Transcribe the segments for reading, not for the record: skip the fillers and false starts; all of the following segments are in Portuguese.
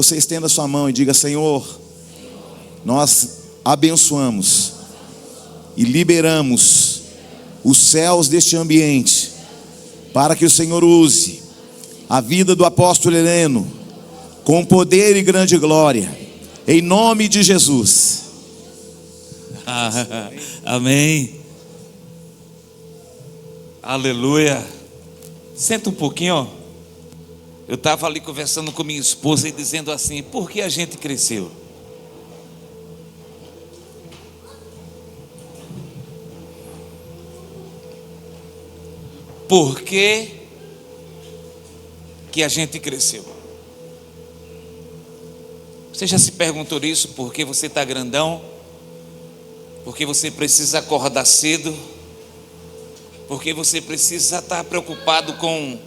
você estenda a sua mão e diga: Senhor, nós abençoamos e liberamos os céus deste ambiente para que o Senhor use a vida do apóstolo Heleno com poder e grande glória, em nome de Jesus. Amém. Aleluia. Senta um pouquinho, ó. Eu estava ali conversando com minha esposa e dizendo assim: por que a gente cresceu? Por que a gente cresceu? Você já se perguntou isso? Por que você está grandão? Porque você precisa acordar cedo? Porque você precisa estar preocupado com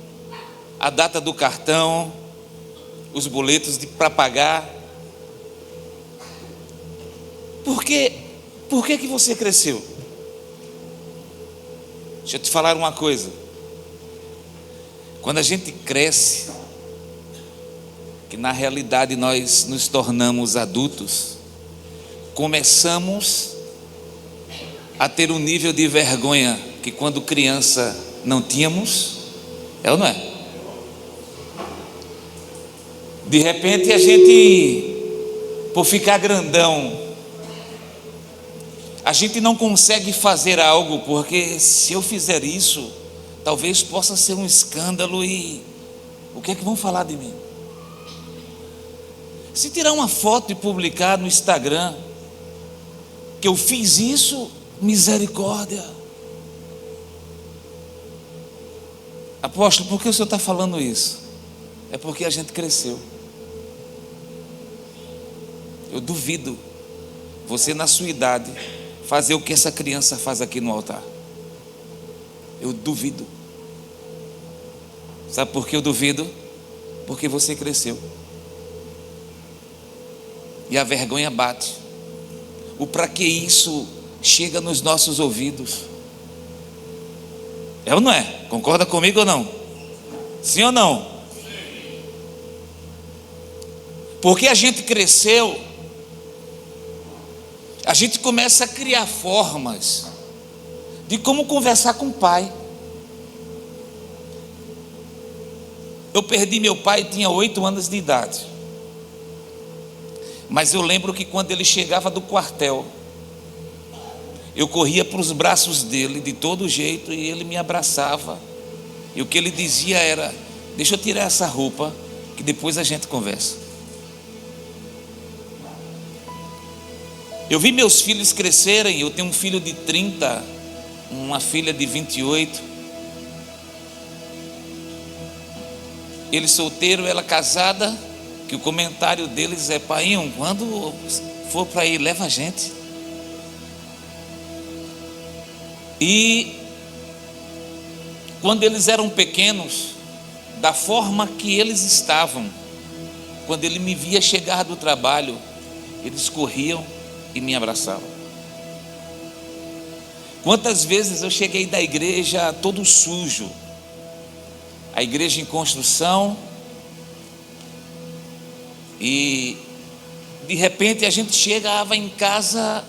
a data do cartão, os boletos para pagar? Por que você cresceu? Deixa eu te falar uma coisa. Quando a gente cresce, que na realidade nós nos tornamos adultos, começamos a ter um nível de vergonha que quando criança não tínhamos. É ou não é? De repente a gente, por ficar grandão, a gente não consegue fazer algo, porque se eu fizer isso, talvez possa ser um escândalo e o que é que vão falar de mim? Se tirar uma foto e publicar no Instagram que eu fiz isso, misericórdia. Apóstolo, por que o senhor está falando isso? É porque a gente cresceu. Eu duvido você na sua idade fazer o que essa criança faz aqui no altar. Eu duvido. Sabe por que eu duvido? Porque você cresceu. E a vergonha bate. O para que isso chega nos nossos ouvidos. É ou não é? Concorda comigo ou não? Sim ou não? Porque a gente cresceu, a gente começa a criar formas de como conversar com o pai. Eu perdi meu pai, tinha 8 anos de idade. Mas eu lembro que quando ele chegava do quartel, eu corria para os braços dele de todo jeito e ele me abraçava. E o que ele dizia era: deixa eu tirar essa roupa que depois a gente conversa. Eu vi meus filhos crescerem. Eu tenho um filho de 30, uma filha de 28. Ele solteiro, ela casada. Que o comentário deles é: painho, quando for para ir, leva a gente. E quando eles eram pequenos, da forma que eles estavam, quando ele me via chegar do trabalho, eles corriam e me abraçavam. Quantas vezes eu cheguei da igreja todo sujo, a igreja em construção, e de repente a gente chegava em casa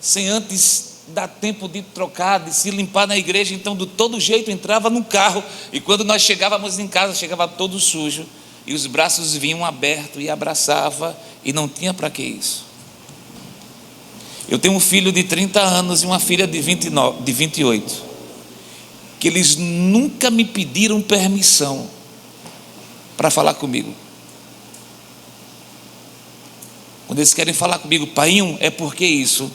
sem antes dar tempo de trocar, de se limpar na igreja. Então de todo jeito entrava no carro, e quando nós chegávamos em casa, chegava todo sujo, e os braços vinham abertos e abraçava, e não tinha para que isso. Eu tenho um filho de 30 anos e uma filha de 28, que eles nunca me pediram permissão para falar comigo. Quando eles querem falar comigo: painho, é porque isso,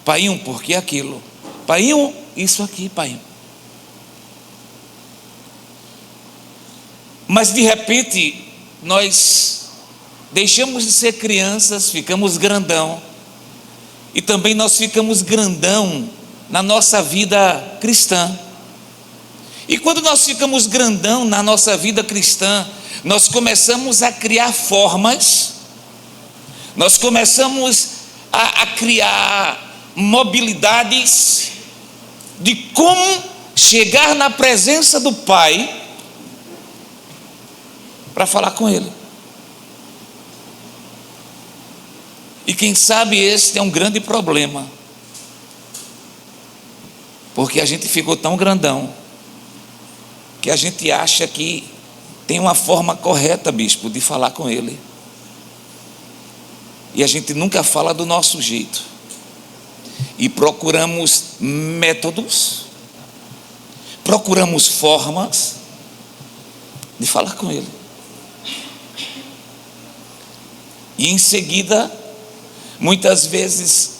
painho, porque aquilo, painho, isso aqui, painho. Mas de repente nós deixamos de ser crianças, ficamos grandão, e também nós ficamos grandão na nossa vida cristã. E quando nós ficamos grandão na nossa vida cristã, nós começamos a criar formas, nós começamos a criar mobilidades de como chegar na presença do Pai para falar com Ele. E quem sabe este é um grande problema, porque a gente ficou tão grandão que a gente acha que tem uma forma correta, bispo, de falar com ele, e a gente nunca fala do nosso jeito, e procuramos métodos, procuramos formas de falar com ele, e em seguida, muitas vezes,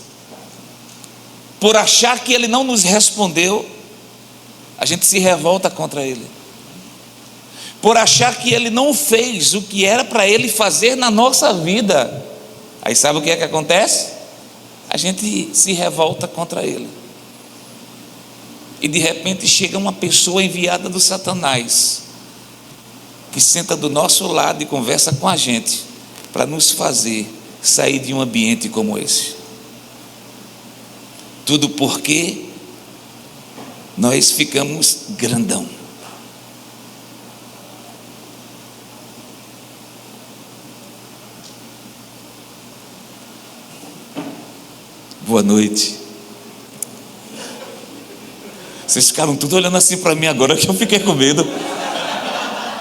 por achar que ele não nos respondeu, a gente se revolta contra ele, por achar que ele não fez o que era para ele fazer na nossa vida. Aí sabe o que é que acontece? A gente se revolta contra ele, e de repente chega uma pessoa enviada do Satanás, que senta do nosso lado e conversa com a gente, para nos fazer sair de um ambiente como esse. Tudo porque nós ficamos grandão. Boa noite. Vocês ficaram tudo olhando assim para mim agora, que eu fiquei com medo.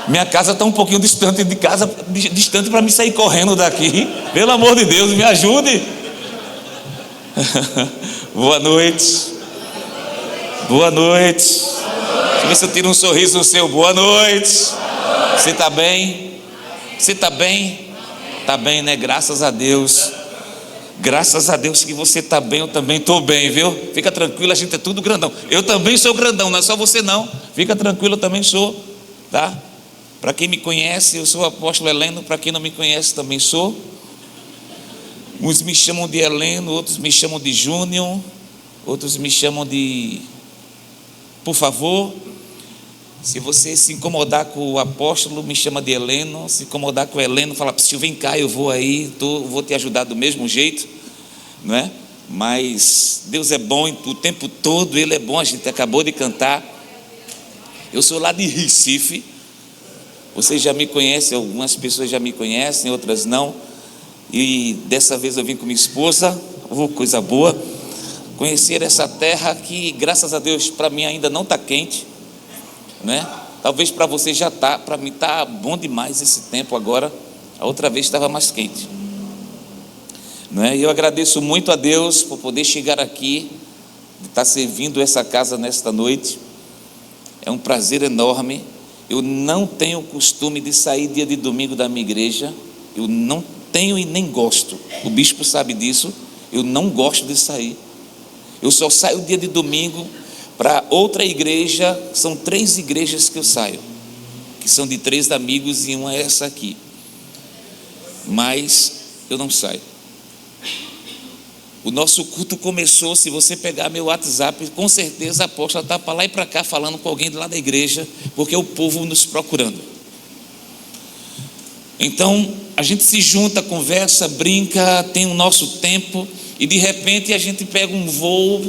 Minha casa está um pouquinho distante de casa, distante para me sair correndo daqui. Pelo amor de Deus, me ajude. Boa noite. Boa noite. Deixa eu ver se eu tiro um sorriso no seu. Boa noite. Você está bem? Você está bem? Está bem, né? Graças a Deus. Graças a Deus que você está bem, eu também estou bem, viu? Fica tranquilo, a gente é tudo grandão. Eu também sou grandão, não é só você não. Fica tranquilo, eu também sou, tá? Para quem me conhece, eu sou o apóstolo Heleno. Para quem não me conhece, também sou. Uns me chamam de Heleno, outros me chamam de Júnior, outros me chamam de... Por favor, se você se incomodar com o apóstolo, me chama de Heleno. Se incomodar com o Heleno, fala: "Psiu, vem cá, eu vou aí, vou te ajudar do mesmo jeito", não é? Mas Deus é bom o tempo todo, Ele é bom. A gente acabou de cantar. Eu sou lá de Recife. Vocês já me conhecem, algumas pessoas já me conhecem, outras não. E dessa vez eu vim com minha esposa, coisa boa, conhecer essa terra que, graças a Deus, para mim ainda não está quente, né? Talvez para você já está, para mim está bom demais esse tempo agora. A outra vez estava mais quente, né? E eu agradeço muito a Deus por poder chegar aqui, de estar servindo essa casa nesta noite. É um prazer enorme. Eu não tenho o costume de sair dia de domingo da minha igreja. Eu não tenho e nem gosto. O bispo sabe disso. Eu não gosto de sair. Eu só saio dia de domingo para outra igreja. São 3 igrejas que eu saio, que são de 3 amigos, e uma é essa aqui. Mas eu não saio. O nosso culto começou, se você pegar meu WhatsApp, com certeza a apóstola está para lá e para cá falando com alguém de lá da igreja, porque é o povo nos procurando. Então a gente se junta, conversa, brinca, tem o nosso tempo, e de repente a gente pega um voo,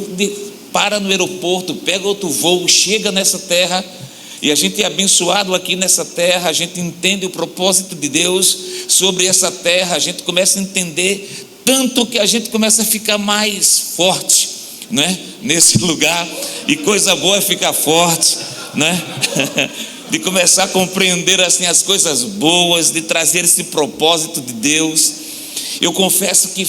para no aeroporto, pega outro voo, chega nessa terra, e a gente é abençoado aqui nessa terra. A gente entende o propósito de Deus sobre essa terra. A gente começa a entender tanto que a gente começa a ficar mais forte, né? Nesse lugar. E coisa boa é ficar forte, né? De começar a compreender assim as coisas boas, de trazer esse propósito de Deus. Eu confesso que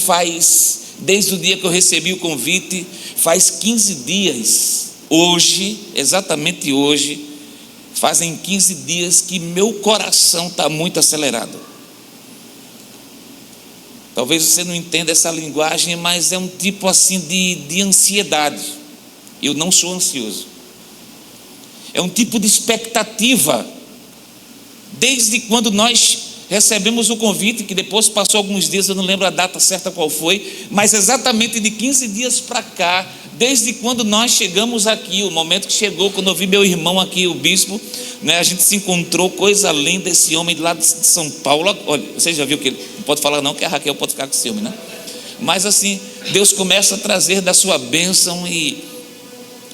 desde o dia que eu recebi o convite, faz 15 dias, hoje, exatamente hoje, fazem 15 dias que meu coração está muito acelerado. Talvez você não entenda essa linguagem, mas é um tipo assim de ansiedade. Eu não sou ansioso. É um tipo de expectativa. Desde quando nós recebemos o convite, que depois passou alguns dias, eu não lembro a data certa qual foi, mas exatamente de 15 dias para cá, desde quando nós chegamos aqui, o momento que chegou, quando eu vi meu irmão aqui, o bispo, né, a gente se encontrou, coisa linda, esse homem lá de São Paulo. Olha, você já viu que ele não pode falar não, que a Raquel pode ficar com ciúme, né? Mas assim, Deus começa a trazer da sua bênção e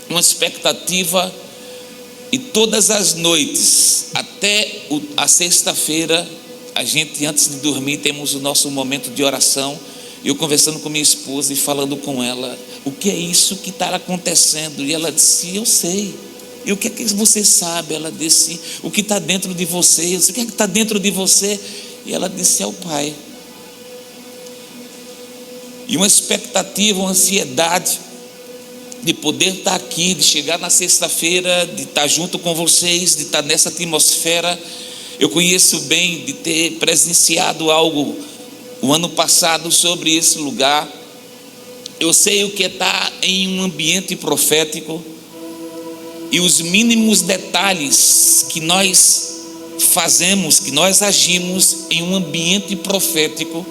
uma expectativa, e todas as noites, até a sexta-feira, a gente, antes de dormir, temos o nosso momento de oração, Eu conversando com minha esposa e falando com ela, o que é isso que está acontecendo? E ela disse, eu sei. E o que é que você sabe? Ela disse, o que está dentro de você. Eu disse, o que é que está dentro de você? E ela disse, é o Pai. E uma expectativa, uma ansiedade de poder estar aqui, de chegar na sexta-feira, de estar junto com vocês, de estar nessa atmosfera. Eu conheço bem de ter presenciado algo o ano passado sobre esse lugar. Eu sei o que é estar em um ambiente profético e os mínimos detalhes que nós fazemos, que nós agimos em um ambiente profético,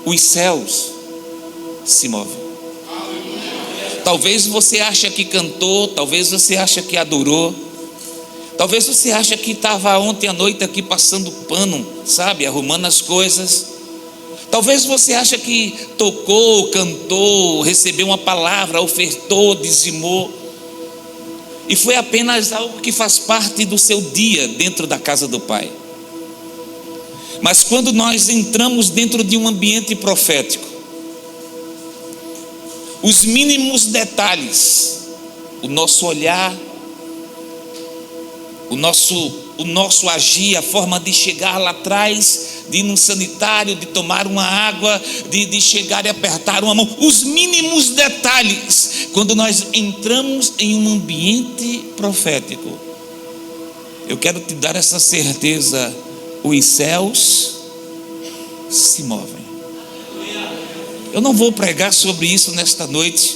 os céus se movem. Talvez você ache que cantou, talvez você ache que adorou, talvez você ache que estava ontem à noite aqui passando pano, sabe, arrumando as coisas. Talvez você ache que tocou, cantou, recebeu uma palavra, ofertou, dizimou, e foi apenas algo que faz parte do seu dia dentro da casa do Pai. Mas quando nós entramos dentro de um ambiente profético, os mínimos detalhes, o nosso olhar, o nosso agir, a forma de chegar lá atrás, de ir num sanitário, de tomar uma água, de chegar e apertar uma mão, os mínimos detalhes, quando nós entramos em um ambiente profético, eu quero te dar essa certeza, os céus se movem. Eu não vou pregar sobre isso nesta noite,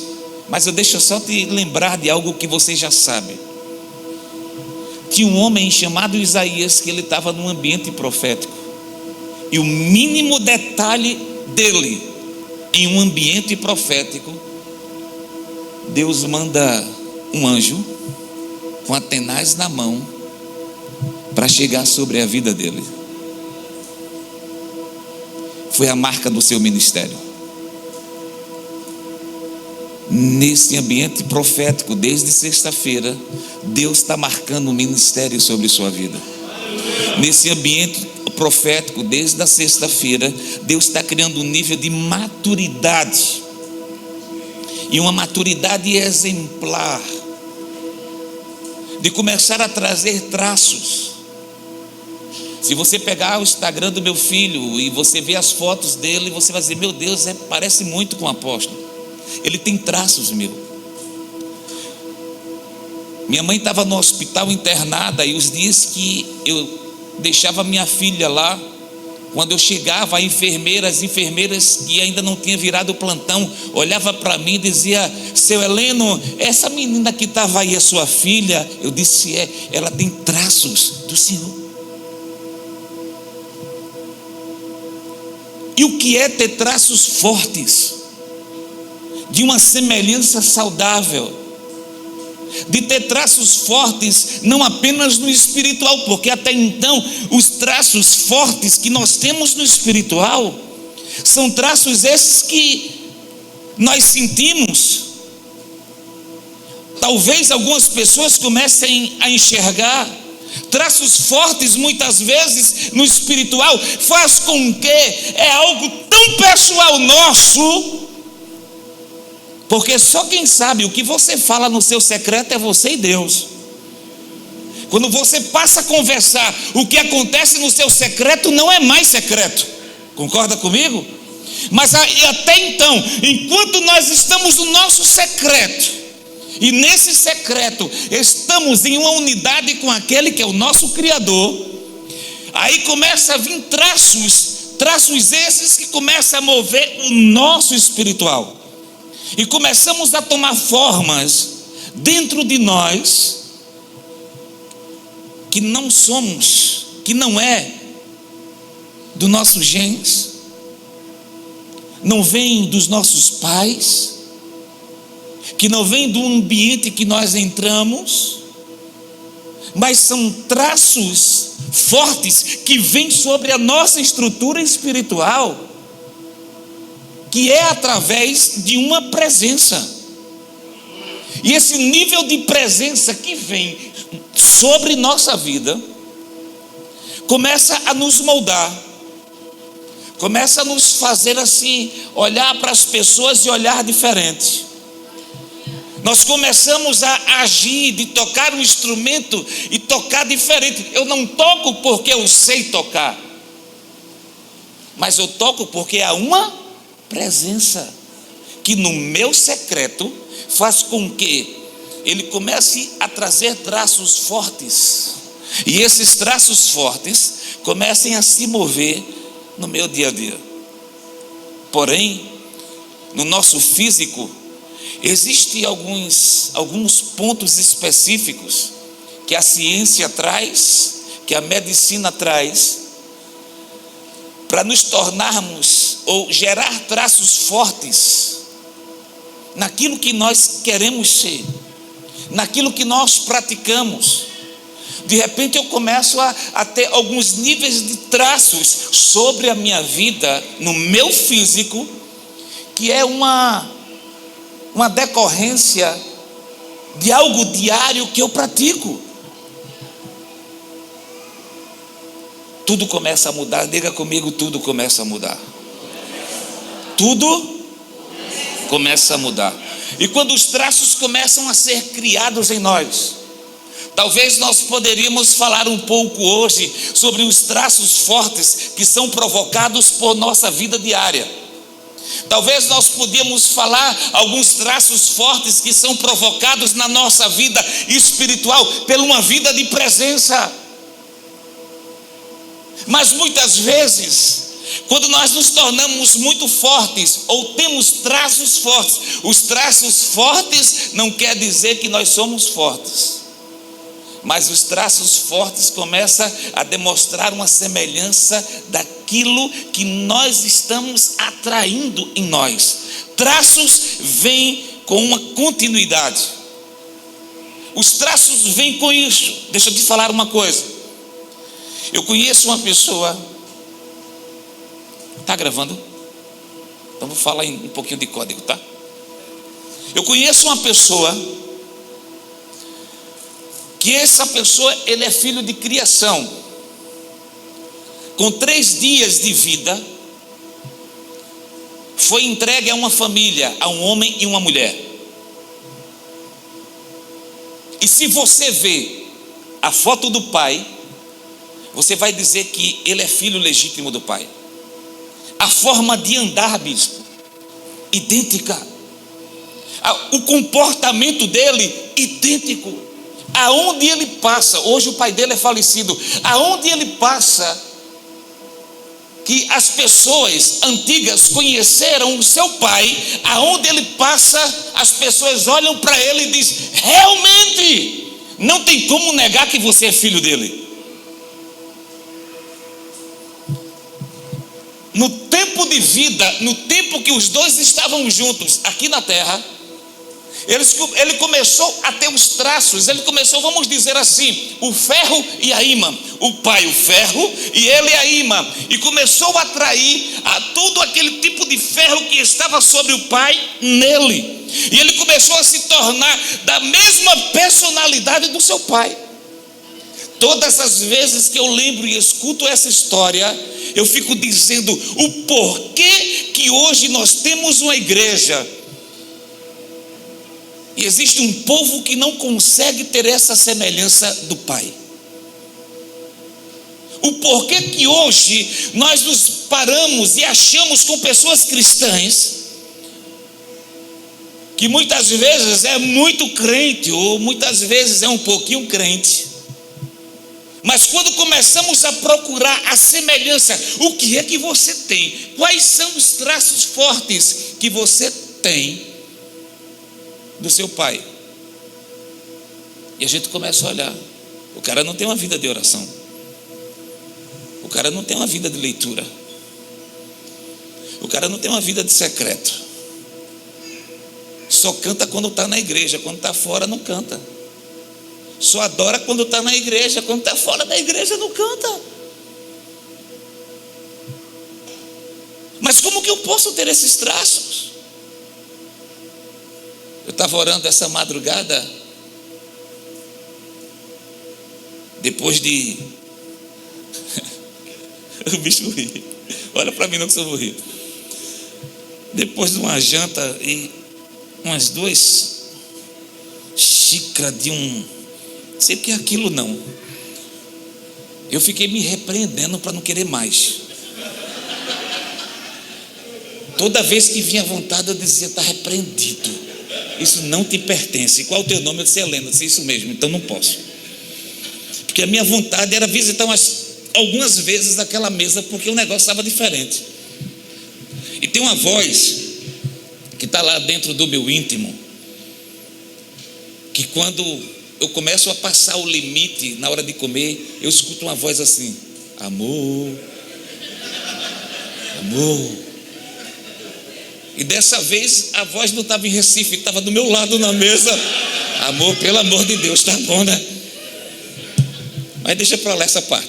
mas eu deixo só te lembrar de algo que você já sabe. Tinha um homem chamado Isaías que ele estava num ambiente profético, e o mínimo detalhe dele em um ambiente profético, Deus manda um anjo com a tenaz na mão para chegar sobre a vida dele. Foi a marca do seu ministério. Nesse ambiente profético, desde sexta-feira, Deus está marcando um ministério sobre sua vida. Nesse ambiente profético, desde a sexta-feira, Deus está criando um nível de maturidade, e uma maturidade exemplar, de começar a trazer traços. Se você pegar o Instagram do meu filho e você ver as fotos dele, você vai dizer, meu Deus, parece muito com o apóstolo. Ele tem traços, meu. Minha mãe estava no hospital internada, e os dias que eu deixava minha filha lá, quando eu chegava, as enfermeiras que ainda não tinham virado o plantão, olhava para mim e dizia, seu Heleno, essa menina que estava aí é sua filha? Eu disse, ela tem traços do Senhor. E o que é ter traços fortes? De uma semelhança saudável, de ter traços fortes, não apenas no espiritual, porque até então os traços fortes que nós temos no espiritual são traços esses que nós sentimos. Talvez algumas pessoas comecem a enxergar traços fortes, muitas vezes no espiritual, faz com que é algo tão pessoal nosso, porque só quem sabe o que você fala no seu secreto é você e Deus. Quando você passa a conversar, o que acontece no seu secreto não é mais secreto. Concorda comigo? Mas até então, enquanto nós estamos no nosso secreto, e nesse secreto estamos em uma unidade com aquele que é o nosso Criador, aí começa a vir traços esses que começam a mover o nosso espiritual. E começamos a tomar formas dentro de nós que não somos, que não é do nosso genes, não vem dos nossos pais, que não vem do ambiente que nós entramos, mas são traços fortes que vêm sobre a nossa estrutura espiritual, que é através de uma presença. E esse nível de presença que vem sobre nossa vida começa a nos moldar, começa a nos fazer assim, olhar para as pessoas e olhar diferente. Nós começamos a agir, de tocar um instrumento e tocar diferente. Eu não toco porque eu sei tocar, mas eu toco porque há uma presença que no meu secreto faz com que ele comece a trazer traços fortes, e esses traços fortes comecem a se mover no meu dia a dia. Porém, no nosso físico, existem alguns pontos específicos que a ciência traz, que a medicina traz, para nos tornarmos ou gerar traços fortes naquilo que nós queremos ser, naquilo que nós praticamos. De repente eu começo a ter alguns níveis de traços sobre a minha vida, no meu físico, que é uma decorrência de algo diário que eu pratico. Tudo começa a mudar. Diga comigo, tudo começa a mudar. Tudo começa a mudar. E quando os traços começam a ser criados em nós, talvez nós poderíamos falar um pouco hoje sobre os traços fortes que são provocados por nossa vida diária. Talvez nós podíamos falar alguns traços fortes que são provocados na nossa vida espiritual por uma vida de presença. Mas muitas vezes, quando nós nos tornamos muito fortes ou temos traços fortes, os traços fortes não quer dizer que nós somos fortes, mas os traços fortes começam a demonstrar uma semelhança daquilo que nós estamos atraindo em nós. Traços vêm com uma continuidade. Os traços vêm com isso. Deixa eu te falar uma coisa. Eu conheço uma pessoa. Está gravando? Então vou falar um pouquinho de código, tá? Eu conheço uma pessoa que essa pessoa, ele é filho de criação. Com 3 dias de vida, foi entregue a uma família, a um homem e uma mulher. E se você vê a foto do pai, você vai dizer que ele é filho legítimo do pai. A forma de andar, bispo, idêntica. O comportamento dele, idêntico. Aonde ele passa, hoje o pai dele é falecido, aonde ele passa, que as pessoas antigas conheceram o seu pai, aonde ele passa, as pessoas olham para ele e dizem: realmente, não tem como negar que você é filho dele. No tempo de vida, no tempo que os dois estavam juntos aqui na terra, ele começou a ter os traços, ele começou, vamos dizer assim, o ferro e a imã, o pai o ferro e ele a imã, e começou a atrair a todo aquele tipo de ferro que estava sobre o pai nele, e ele começou a se tornar da mesma personalidade do seu pai. Todas as vezes que eu lembro e escuto essa história, eu fico dizendo o porquê que hoje nós temos uma igreja e existe um povo que não consegue ter essa semelhança do Pai. O porquê que hoje nós nos paramos e achamos com pessoas cristãs que muitas vezes é muito crente ou muitas vezes é um pouquinho crente, mas quando começamos a procurar a semelhança, o que é que você tem? Quais são os traços fortes que você tem do seu pai? E a gente começa a olhar. O cara não tem uma vida de oração. O cara não tem uma vida de leitura. O cara não tem uma vida de secreto. Só canta quando está na igreja, quando está fora não canta. Só adora quando está na igreja, quando está fora da igreja não canta. Mas como que eu posso ter esses traços? Eu estava orando essa madrugada, depois de O bicho ri. Olha para mim não que eu vou rir. Depois de uma janta e umas 2 xícaras de não sei o que é aquilo não, eu fiquei me repreendendo para não querer mais. Toda vez que vinha vontade eu dizia: está repreendido, isso não te pertence. Qual é o teu nome? Eu disse: Helena. Eu disse: isso mesmo, então não posso. Porque a minha vontade era visitar algumas vezes aquela mesa, porque o negócio estava diferente. E tem uma voz que está lá dentro do meu íntimo, que quando eu começo a passar o limite na hora de comer, eu escuto uma voz assim: amor, amor. E dessa vez a voz não estava em Recife, estava do meu lado na mesa. Amor, pelo amor de Deus, tá bom, né? Mas deixa para lá essa parte.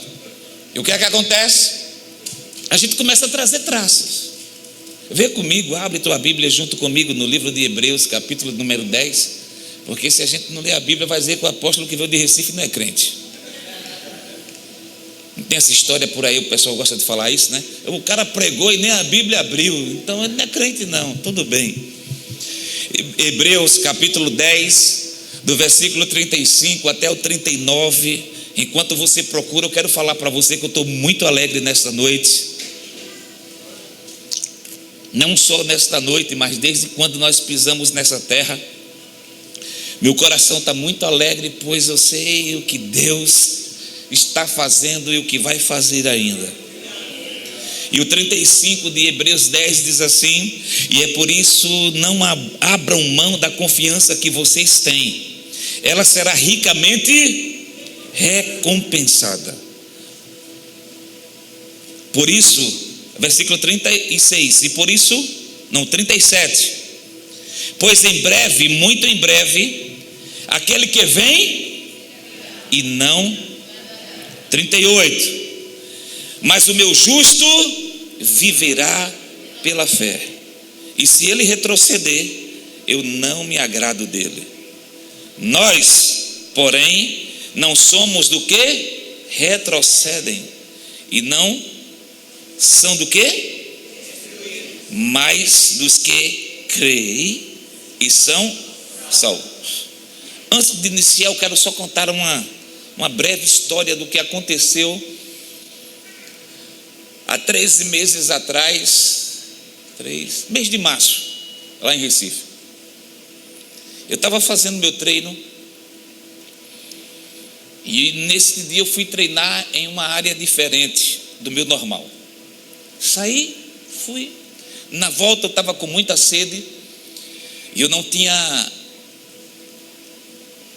E o que é que acontece? A gente começa a trazer traços. Vê comigo, abre tua Bíblia junto comigo no livro de Hebreus, capítulo número 10. Porque se a gente não ler a Bíblia, vai dizer que o apóstolo que veio de Recife não é crente. Não tem essa história por aí, o pessoal gosta de falar isso, né? O cara pregou e nem a Bíblia abriu, então ele não é crente não, tudo bem. Hebreus capítulo 10, do versículo 35 até o 39. Enquanto você procura, eu quero falar para você que eu estou muito alegre nesta noite. Não só nesta noite, mas desde quando nós pisamos nessa terra, meu coração está muito alegre, pois eu sei o que Deus está fazendo e o que vai fazer ainda. E o 35 de Hebreus 10 diz assim: e é por isso não abram mão da confiança que vocês têm, ela será ricamente recompensada. Por isso, versículo 36, e por isso, não, 37, pois em breve, muito em breve, aquele que vem e não, 38, mas o meu justo viverá pela fé, e se ele retroceder, eu não me agrado dele. Nós, porém, não somos do que retrocedem, e não são do que? Mas dos que creem e são salvos. Antes de iniciar, eu quero só contar uma breve história do que aconteceu há 13 meses atrás, mês de março, lá em Recife. Eu estava fazendo meu treino e nesse dia eu fui treinar em uma área diferente do meu normal. Saí, fui. Na volta eu estava com muita sede e eu não tinha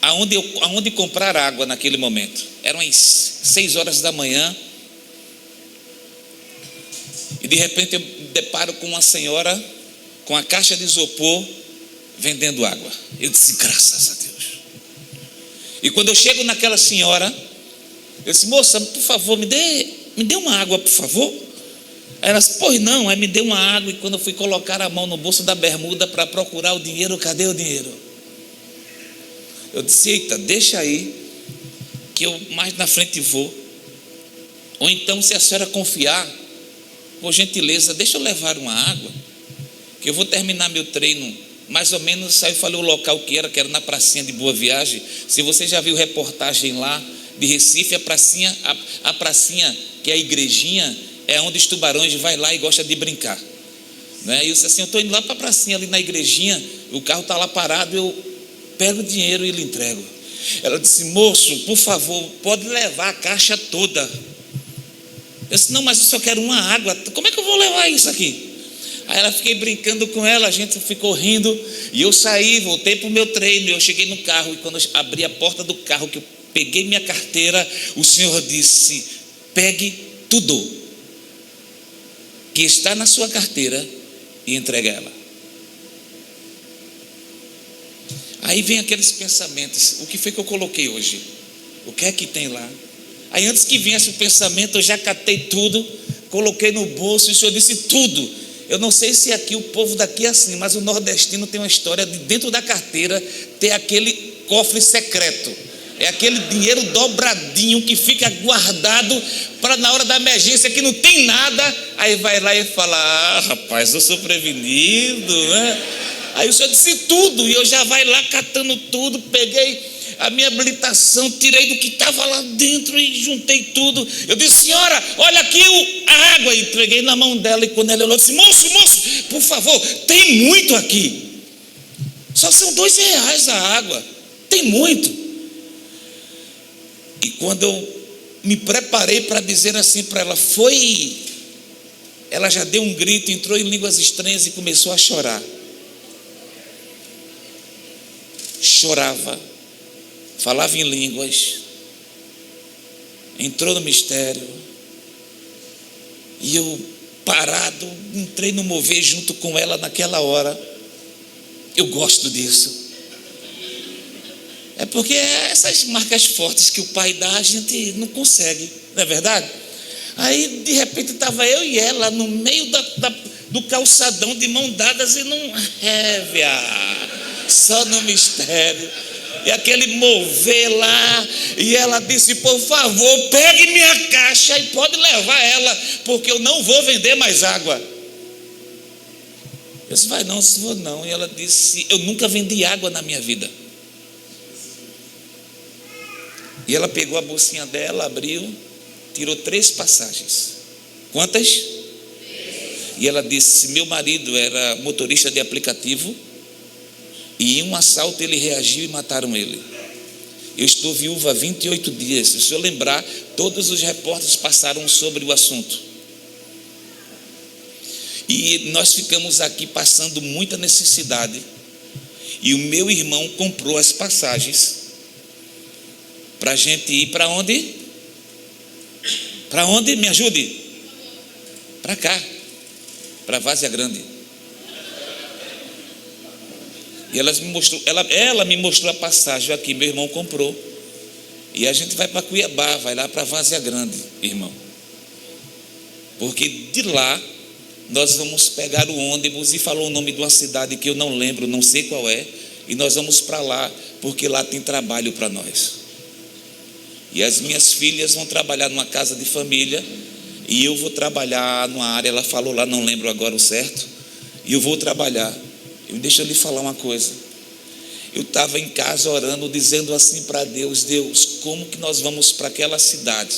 aonde comprar água naquele momento. Eram as 6 horas da manhã e de repente eu me deparo com uma senhora com a caixa de isopor vendendo água. Eu disse: graças a Deus. E quando eu chego naquela senhora, eu disse: moça, por favor, me dê uma água, por favor. Aí ela disse: pois não. Aí me deu uma água, e quando eu fui colocar a mão no bolso da bermuda para procurar o dinheiro, cadê o dinheiro? Eu disse: eita, deixa aí, que eu mais na frente vou. Ou então, se a senhora confiar, por gentileza, deixa eu levar uma água, que eu vou terminar meu treino, mais ou menos. Aí eu falei o local que era na pracinha de Boa Viagem. Se você já viu reportagem lá de Recife, a pracinha que é a igrejinha, é onde os tubarões vai lá e gosta de brincar, né? E eu disse assim: eu estou indo lá para a pracinha ali na igrejinha, o carro está lá parado, eu pego o dinheiro e lhe entrego. Ela disse: moço, por favor, pode levar a caixa toda. Eu disse: não, mas eu só quero uma água, como é que eu vou levar isso aqui? Aí ela, fiquei brincando com ela, a gente ficou rindo, e eu saí, voltei para o meu treino. Eu cheguei no carro, e quando eu abri a porta do carro, que eu peguei minha carteira, o Senhor disse: pegue tudo que está na sua carteira e entregue ela. Aí vem aqueles pensamentos: o que foi que eu coloquei hoje? O que é que tem lá? Aí antes que viesse o pensamento, eu já catei tudo, coloquei no bolso, e o Senhor disse: tudo. Eu não sei se aqui o povo daqui é assim, mas o nordestino tem uma história de dentro da carteira ter aquele cofre secreto. É aquele dinheiro dobradinho que fica guardado para na hora da emergência, que não tem nada, aí vai lá e fala: ah, rapaz, eu sou prevenido, né? Aí o senhor disse tudo, e eu já vai lá catando tudo, peguei a minha habilitação, tirei do que estava lá dentro e juntei tudo. Eu disse: senhora, olha aqui a água, e entreguei na mão dela. E quando ela olhou, disse: moço, por favor, tem muito aqui, só são R$2 a água, tem muito. E quando eu me preparei para dizer assim para ela, ela já deu um grito, entrou em línguas estranhas e começou a chorar. Chorava, falava em línguas, entrou no mistério, e eu parado, entrei no mover junto com ela naquela hora. Eu gosto disso. É porque essas marcas fortes que o Pai dá, a gente não consegue, não é verdade? Aí de repente estava eu e ela no meio do calçadão, de mão dadas, e não só no mistério, e aquele mover lá, e ela disse: por favor, pegue minha caixa e pode levar ela, porque eu não vou vender mais água. Eu disse: vai não, se vou não. E ela disse: eu nunca vendi água na minha vida. E ela pegou a bolsinha dela, abriu, tirou 3 passagens. Quantas? 3. E ela disse: meu marido era motorista de aplicativo, e em um assalto ele reagiu e mataram ele. Eu estou viúva há 28 dias. Se o senhor lembrar, todos os repórteres passaram sobre o assunto. E nós ficamos aqui passando muita necessidade. E o meu irmão comprou as passagens para a gente ir para onde? Para onde? Me ajude. Para cá, para Várzea Grande. E ela me mostrou a passagem aqui, meu irmão comprou. E a gente vai para Cuiabá, vai lá para Várzea Grande, irmão. Porque de lá nós vamos pegar o ônibus, e falou o nome de uma cidade que eu não lembro, não sei qual é, e nós vamos para lá, porque lá tem trabalho para nós. E as minhas filhas vão trabalhar numa casa de família, e eu vou trabalhar numa área, ela falou lá, não lembro agora o certo, e eu vou trabalhar. Deixa eu lhe falar uma coisa. Eu estava em casa orando, dizendo assim para Deus: Deus, como que nós vamos para aquela cidade,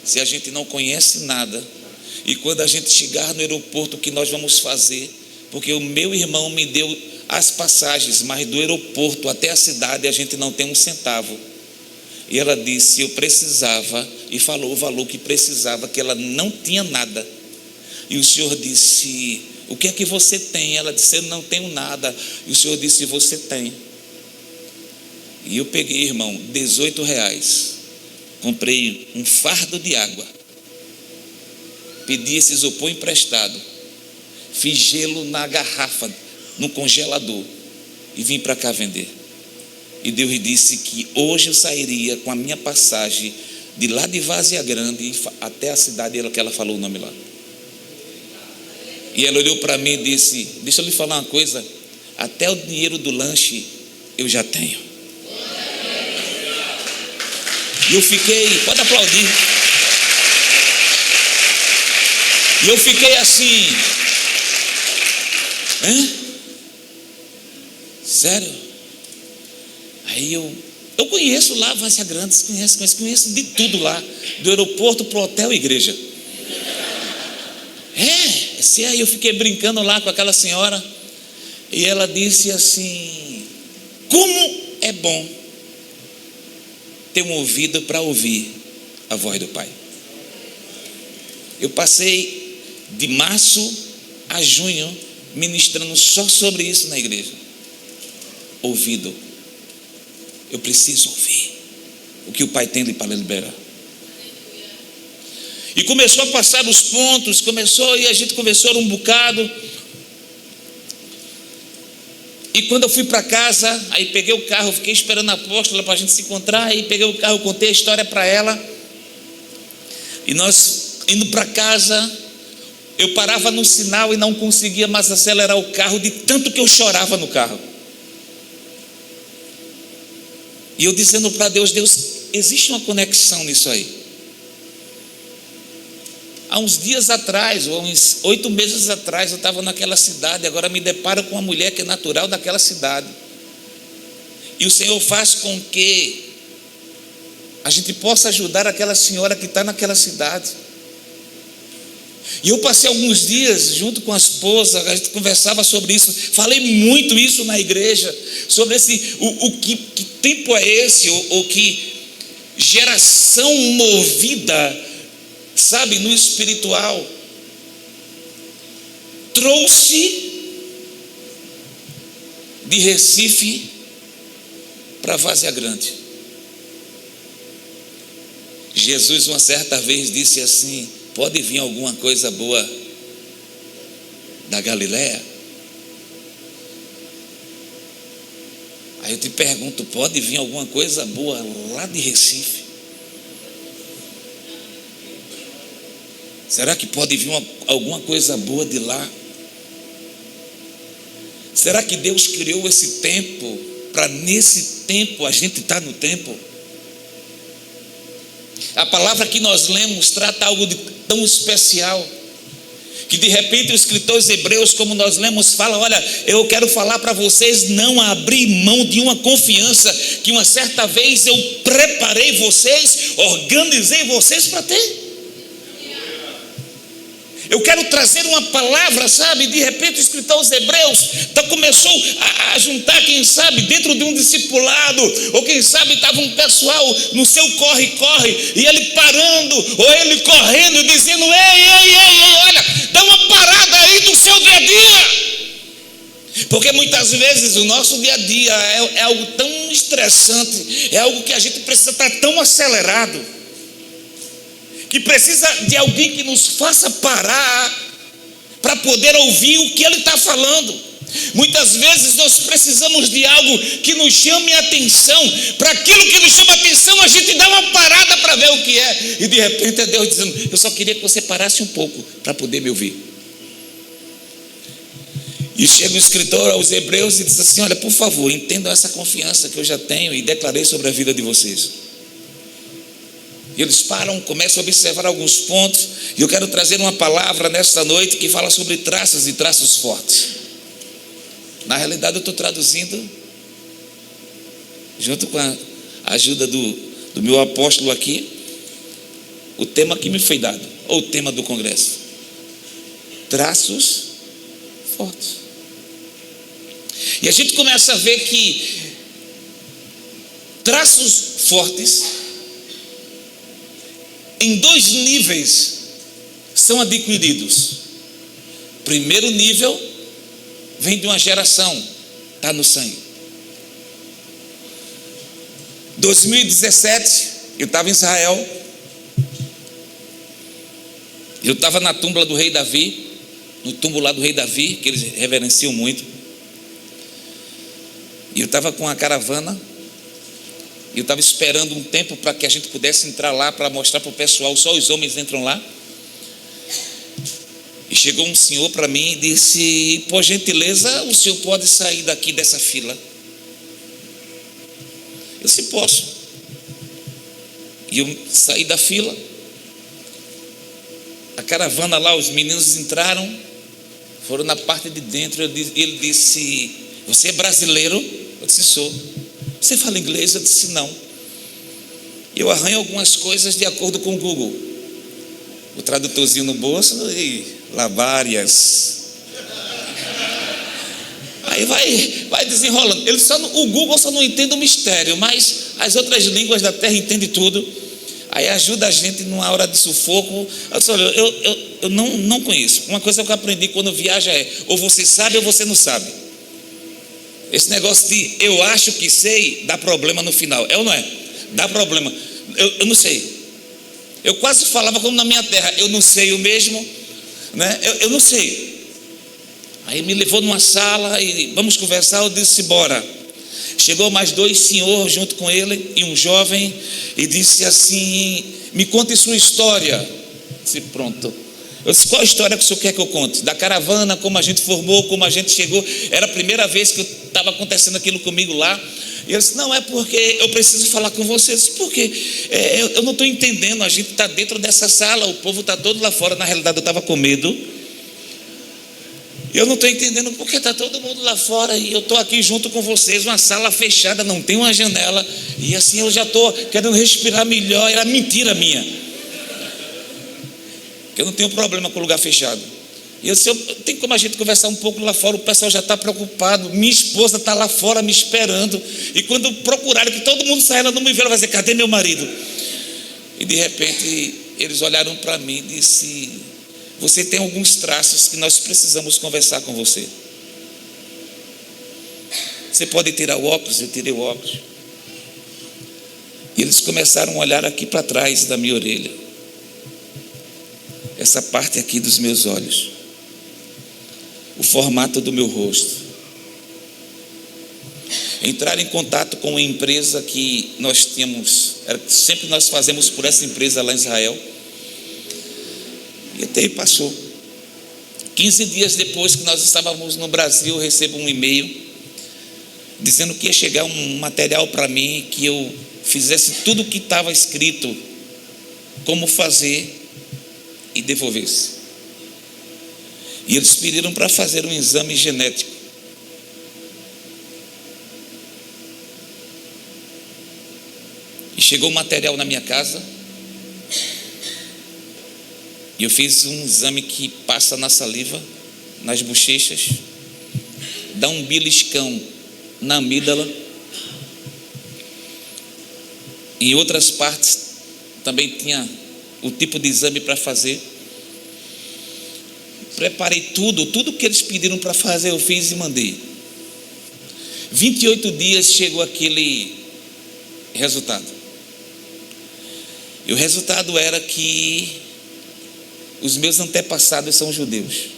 se a gente não conhece nada? E quando a gente chegar no aeroporto, o que nós vamos fazer? Porque o meu irmão me deu as passagens, mas do aeroporto até a cidade a gente não tem um centavo. E ela disse: eu precisava, e falou o valor que precisava, que ela não tinha nada. E o Senhor disse: o que é que você tem? Ela disse: eu não tenho nada. E o Senhor disse: você tem. E eu peguei, irmão, R$18, comprei um fardo de água, pedi esse isopor emprestado, fiz gelo na garrafa, no congelador, e vim para cá vender. E Deus disse que hoje eu sairia com a minha passagem de lá de Várzea Grande até a cidade que ela falou o nome lá. E ela olhou para mim e disse: deixa eu lhe falar uma coisa, até o dinheiro do lanche eu já tenho. E eu fiquei, pode aplaudir. E eu fiquei assim, sério? Aí eu conheço lá Várzea Grande, conheço de tudo lá, do aeroporto para o hotel e igreja. Aí eu fiquei brincando lá com aquela senhora, e ela disse assim: como é bom ter um ouvido para ouvir a voz do Pai. Eu passei de março a junho ministrando só sobre isso na igreja. Ouvido. Eu preciso ouvir o que o Pai tem para liberar. E começou a passar os pontos, e a gente conversou um bocado. E quando eu fui para casa, aí peguei o carro, fiquei esperando a apóstola para a gente se encontrar, aí peguei o carro, contei a história para ela. E nós indo para casa, eu parava no sinal e não conseguia mais acelerar o carro, de tanto que eu chorava no carro. E eu dizendo para Deus: Deus, existe uma conexão nisso aí. Há uns dias atrás, ou uns 8 meses atrás, eu estava naquela cidade. Agora me deparo com uma mulher que é natural daquela cidade. E o Senhor faz com que a gente possa ajudar aquela senhora que está naquela cidade. E eu passei alguns dias junto com a esposa, a gente conversava sobre isso, falei muito isso na igreja, sobre que tempo é esse, ou que geração movida, sabe, no espiritual, trouxe de Recife para Várzea Grande. Jesus uma certa vez disse assim: pode vir alguma coisa boa da Galileia? Aí eu te pergunto: pode vir alguma coisa boa lá de Recife? Será que pode vir alguma coisa boa de lá? Será que Deus criou esse tempo para nesse tempo a gente estar no tempo? A palavra que nós lemos trata algo de tão especial, que de repente o escritor aos Hebreus, como nós lemos, fala: olha, eu quero falar para vocês não abrir mão de uma confiança que uma certa vez eu preparei vocês, organizei vocês para ter. Eu quero trazer uma palavra, sabe? De repente o escritor aos Hebreus começou a juntar, quem sabe, dentro de um discipulado, ou quem sabe estava um pessoal no seu corre-corre, e ele parando, ou ele correndo, dizendo: ei, olha, dá uma parada aí do seu dia a dia. Porque muitas vezes o nosso dia a dia é algo tão estressante, é algo que a gente precisa estar tão acelerado, que precisa de alguém que nos faça parar para poder ouvir o que ele está falando. Muitas vezes nós precisamos de algo que nos chame a atenção. Para aquilo que nos chama a atenção, a gente dá uma parada para ver o que é. E de repente é Deus dizendo: eu só queria que você parasse um pouco para poder me ouvir. E chega o escritor aos Hebreus e diz assim: olha, por favor, entendam essa confiança que eu já tenho e declarei sobre a vida de vocês. E eles param, começam a observar alguns pontos. E eu quero trazer uma palavra nesta noite que fala sobre traços e traços fortes. Na realidade eu estou traduzindo, junto com a ajuda do meu apóstolo aqui, o tema que me foi dado, ou o tema do congresso: traços fortes. E a gente começa a ver que traços fortes em 2 níveis são adquiridos. Primeiro nível vem de uma geração, está no sangue. 2017, eu estava em Israel, eu estava na tumba do rei Davi, no túmulo lá do rei Davi, que eles reverenciam muito, e eu estava com a caravana. E eu estava esperando um tempo para que a gente pudesse entrar lá para mostrar para o pessoal. Só os homens entram lá. E chegou um senhor para mim e disse: por gentileza, o senhor pode sair daqui dessa fila? Eu disse: posso. E eu saí da fila. A caravana lá, os meninos entraram, foram na parte de dentro. Ele disse: você é brasileiro? Eu disse: sou. Você fala inglês? Eu disse: não. Eu arranho algumas coisas de acordo com o Google. O tradutorzinho no bolso e lá várias. Aí vai desenrolando. O Google só não entende o mistério, mas as outras línguas da terra entendem tudo. Aí ajuda a gente numa hora de sufoco. Eu disse: olha, eu não conheço. Uma coisa que eu aprendi quando viaja é: ou você sabe ou você não sabe. Esse negócio de eu acho que sei dá problema no final, é ou não é? Dá problema. Eu não sei. Eu quase falava como na minha terra: eu não sei o mesmo, né? Eu não sei. Aí me levou numa sala e vamos conversar. Eu disse: bora. Chegou mais 2 senhores junto com ele e um jovem, e disse assim: me conte sua história. Eu disse: pronto. Eu disse: qual a história que o senhor quer que eu conte? Da caravana, como a gente formou, como a gente chegou. Era a primeira vez que eu estava acontecendo aquilo comigo lá. E ele disse: não, é porque eu preciso falar com vocês. Porque eu não estou entendendo. A gente está dentro dessa sala, o povo está todo lá fora. Na realidade eu estava com medo. Eu não estou entendendo porque está todo mundo lá fora e eu estou aqui junto com vocês, uma sala fechada, não tem uma janela. E assim eu já estou querendo respirar melhor. Era mentira minha, que eu não tenho problema com lugar fechado. E eu disse: tem como a gente conversar um pouco lá fora? O pessoal já está preocupado. Minha esposa está lá fora me esperando. E quando procurarem, que todo mundo sair, ela não me vê, ela vai dizer: cadê meu marido? E de repente eles olharam para mim e disse: você tem alguns traços que nós precisamos conversar com você. Você pode tirar o óculos? Eu tirei o óculos. E eles começaram a olhar aqui para trás da minha orelha, essa parte aqui dos meus olhos, o formato do meu rosto. Entrar em contato com uma empresa que nós tínhamos, sempre nós fazemos por essa empresa lá em Israel. E até aí passou 15 dias depois que nós estávamos no Brasil, eu recebo um e-mail dizendo que ia chegar um material para mim, que eu fizesse tudo o que estava escrito, como fazer, e devolvesse. E eles pediram para fazer um exame genético. E chegou o material na minha casa. E eu fiz um exame que passa na saliva, nas bochechas, dá um beliscão na amígdala. Em outras partes também tinha o tipo de exame para fazer. Preparei tudo que eles pediram para fazer, eu fiz e mandei. 28 dias chegou aquele resultado. E o resultado era que os meus antepassados são judeus.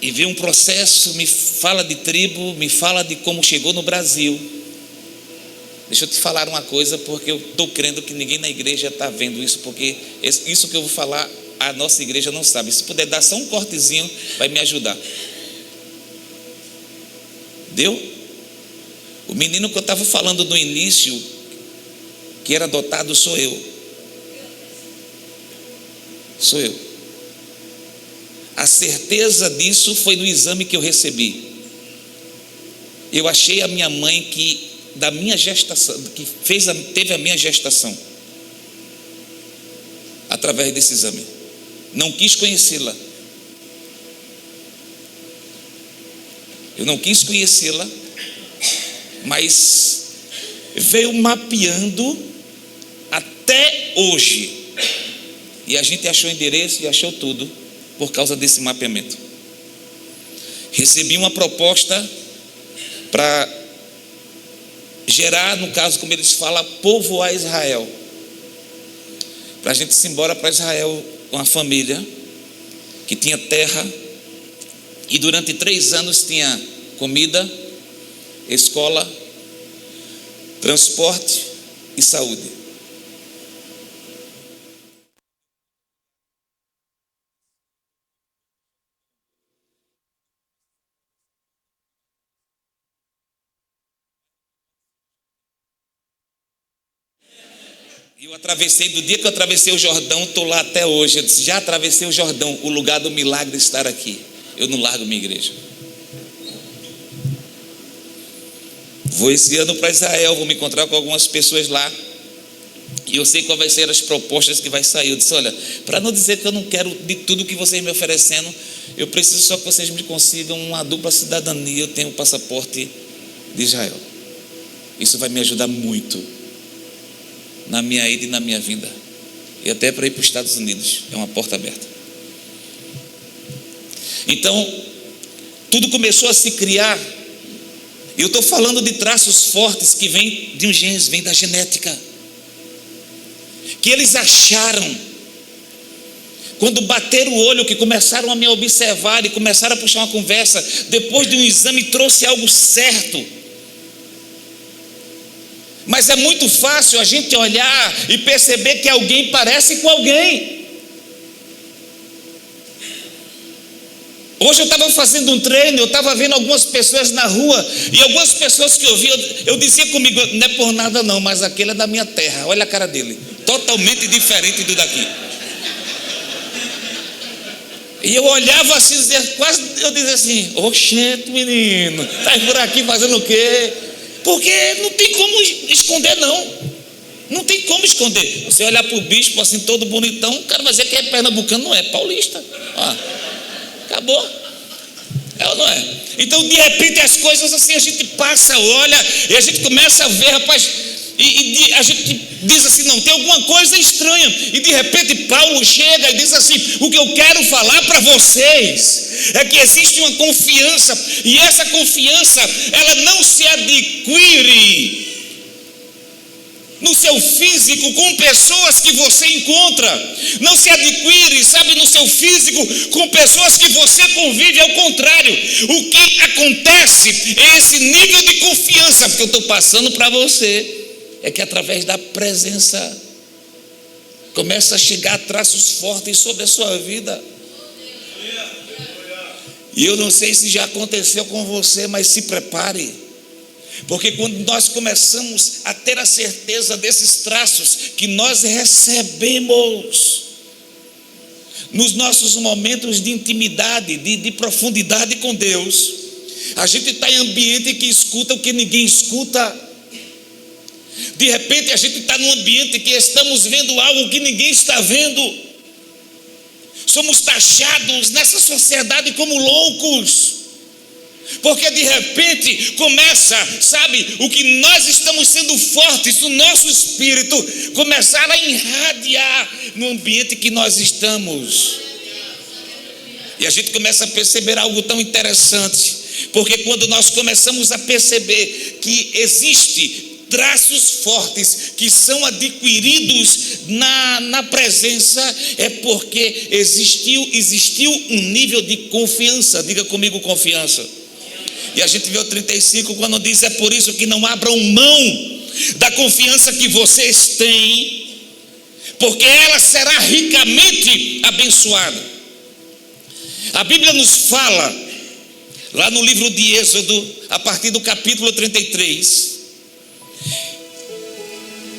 E veio um processo, me fala de tribo, me fala de como chegou no Brasil. Deixa eu te falar uma coisa, porque eu estou crendo que ninguém na igreja está vendo isso, porque isso que eu vou falar, a nossa igreja não sabe. Se puder dar só um cortezinho, vai me ajudar. Deu? O menino que eu estava falando no início, que era adotado, sou eu. Sou eu. A certeza disso foi no exame que eu recebi. Eu achei a minha mãe que da minha gestação, que teve a minha gestação através desse exame. Não quis conhecê-la. Eu não quis conhecê-la, mas veio mapeando até hoje. E a gente achou o endereço e achou tudo por causa desse mapeamento. Recebi uma proposta para gerar, no caso, como eles falam, povoar Israel. Para a gente ir embora para Israel, uma família que tinha terra e durante 3 anos tinha comida, escola, transporte e saúde. Eu atravessei, do dia que eu atravessei o Jordão, estou lá até hoje. Eu disse: já atravessei o Jordão, o lugar do milagre estar aqui. Eu não largo minha igreja. Vou esse ano para Israel, vou me encontrar com algumas pessoas lá. E eu sei quais vão ser as propostas que vai sair. Eu disse: olha, para não dizer que eu não quero de tudo que vocês me oferecendo, eu preciso só que vocês me consigam uma dupla cidadania. Eu tenho o passaporte de Israel. Isso vai me ajudar muito na minha ida e na minha vinda, e até para ir para os Estados Unidos. É uma porta aberta. Então tudo começou a se criar. Eu estou falando de traços fortes que vêm de um genes, vem da genética, que eles acharam quando bateram o olho, que começaram a me observar e começaram a puxar uma conversa. Depois de um exame trouxe algo certo. Mas é muito fácil a gente olhar e perceber que alguém parece com alguém. Hoje eu estava fazendo um treino, eu estava vendo algumas pessoas na rua, e algumas pessoas que eu vi, eu dizia comigo, não é por nada não, mas aquele é da minha terra, olha a cara dele, totalmente diferente do daqui. E eu olhava assim, quase eu dizia assim, oxente menino, tá por aqui fazendo o quê? Porque não tem como esconder não tem como esconder. Você olhar para o bispo assim, todo bonitão, o cara vai dizer que é pernambucano, não é, paulista. Acabou. É ou não é? Então de repente as coisas assim, a gente passa, olha, e a gente começa a ver, rapaz, e a gente diz assim, não, tem alguma coisa estranha, e de repente Paulo chega e diz assim, o que eu quero falar para vocês é que existe uma confiança, e essa confiança, ela não se adquire no seu físico com pessoas que você encontra, não se adquire, sabe, no seu físico com pessoas que você convive, ao contrário, o que acontece é esse nível de confiança, porque eu estou passando para você, é que através da presença começa a chegar traços fortes sobre a sua vida. E eu não sei se já aconteceu com você, mas se prepare. Porque quando nós começamos a ter a certeza desses traços que nós recebemos nos nossos momentos de intimidade, de profundidade com Deus, a gente está em ambiente que escuta o que ninguém escuta. De repente a gente está num ambiente que estamos vendo algo que ninguém está vendo. Somos taxados nessa sociedade como loucos. Porque de repente começa, sabe, o que nós estamos sendo fortes, o nosso espírito começar a irradiar no ambiente que nós estamos. E a gente começa a perceber algo tão interessante, porque quando nós começamos a perceber que existe traços fortes que são adquiridos na presença, é porque existiu um nível de confiança. Diga comigo, confiança. E a gente vê o 35 quando diz, é por isso que não abram mão da confiança que vocês têm, porque ela será ricamente abençoada. A Bíblia nos fala, lá no livro de Êxodo, a partir do capítulo 33,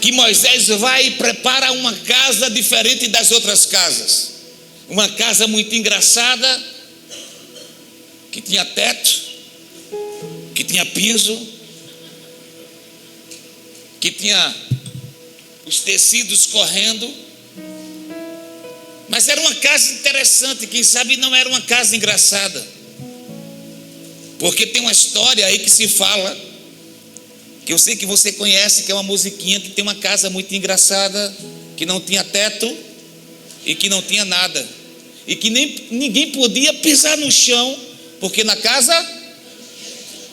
que Moisés vai e prepara uma casa diferente das outras casas. Uma casa muito engraçada, que tinha teto, que tinha piso, que tinha os tecidos correndo, mas era uma casa interessante. Quem sabe não era uma casa engraçada, porque tem uma história aí que se fala, que eu sei que você conhece, que é uma musiquinha, que tem uma casa muito engraçada, que não tinha teto e que não tinha nada, e que ninguém podia pisar no chão, porque na casa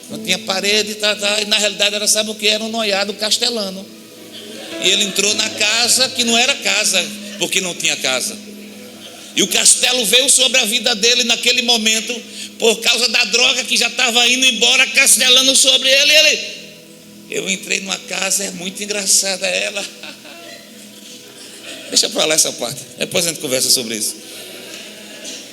não tinha parede, e na realidade era, sabe o que? Era um noiado castelano. E ele entrou na casa que não era casa, porque não tinha casa. E o castelo veio sobre a vida dele naquele momento, por causa da droga que já estava indo embora, castelando sobre ele. Eu entrei numa casa, é muito engraçada ela. Deixa para lá essa parte, depois a gente conversa sobre isso.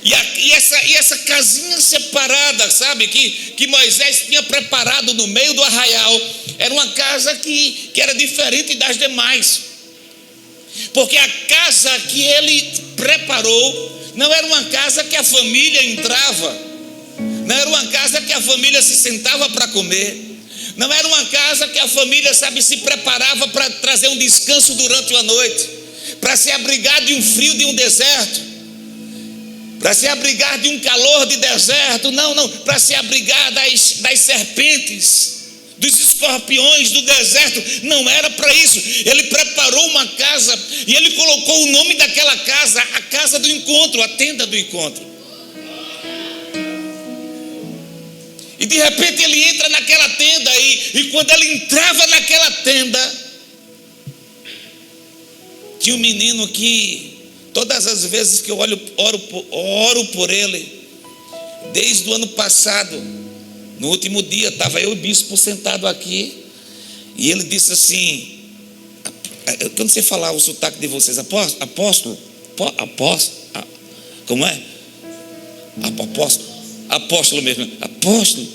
E essa casinha separada, sabe, que Moisés tinha preparado no meio do arraial, era uma casa que era diferente das demais, porque a casa que ele preparou não era uma casa que a família entrava, não era uma casa que a família se sentava para comer, não era uma casa que a família, sabe, se preparava para trazer um descanso durante a noite, para se abrigar de um frio de um deserto, para se abrigar de um calor de deserto, não, para se abrigar das serpentes, dos escorpiões do deserto. Não era para isso. Ele preparou uma casa e ele colocou o nome daquela casa, a casa do encontro, a tenda do encontro. E de repente ele entra naquela tenda e quando ele entrava naquela tenda, tinha um menino que todas as vezes que eu oro por ele, desde o ano passado, no último dia, estava eu e o bispo sentado aqui, e ele disse assim, eu não sei falar o sotaque de vocês, apóstolo, como é? Apóstolo, apóstolo mesmo. Apóstolo,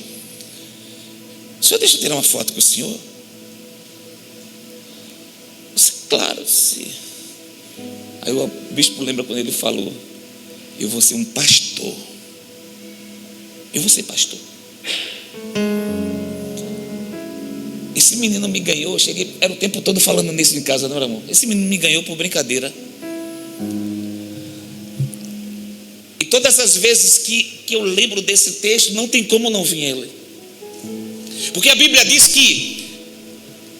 o senhor deixa eu tirar uma foto com o senhor? Claro, sim. Aí o bispo lembra quando ele falou: eu vou ser um pastor. Eu vou ser pastor. Esse menino me ganhou. Eu cheguei, era o tempo todo falando nisso em casa, não era, amor? Esse menino me ganhou por brincadeira. E todas as vezes que eu lembro desse texto, não tem como não vir ele. Porque a Bíblia diz que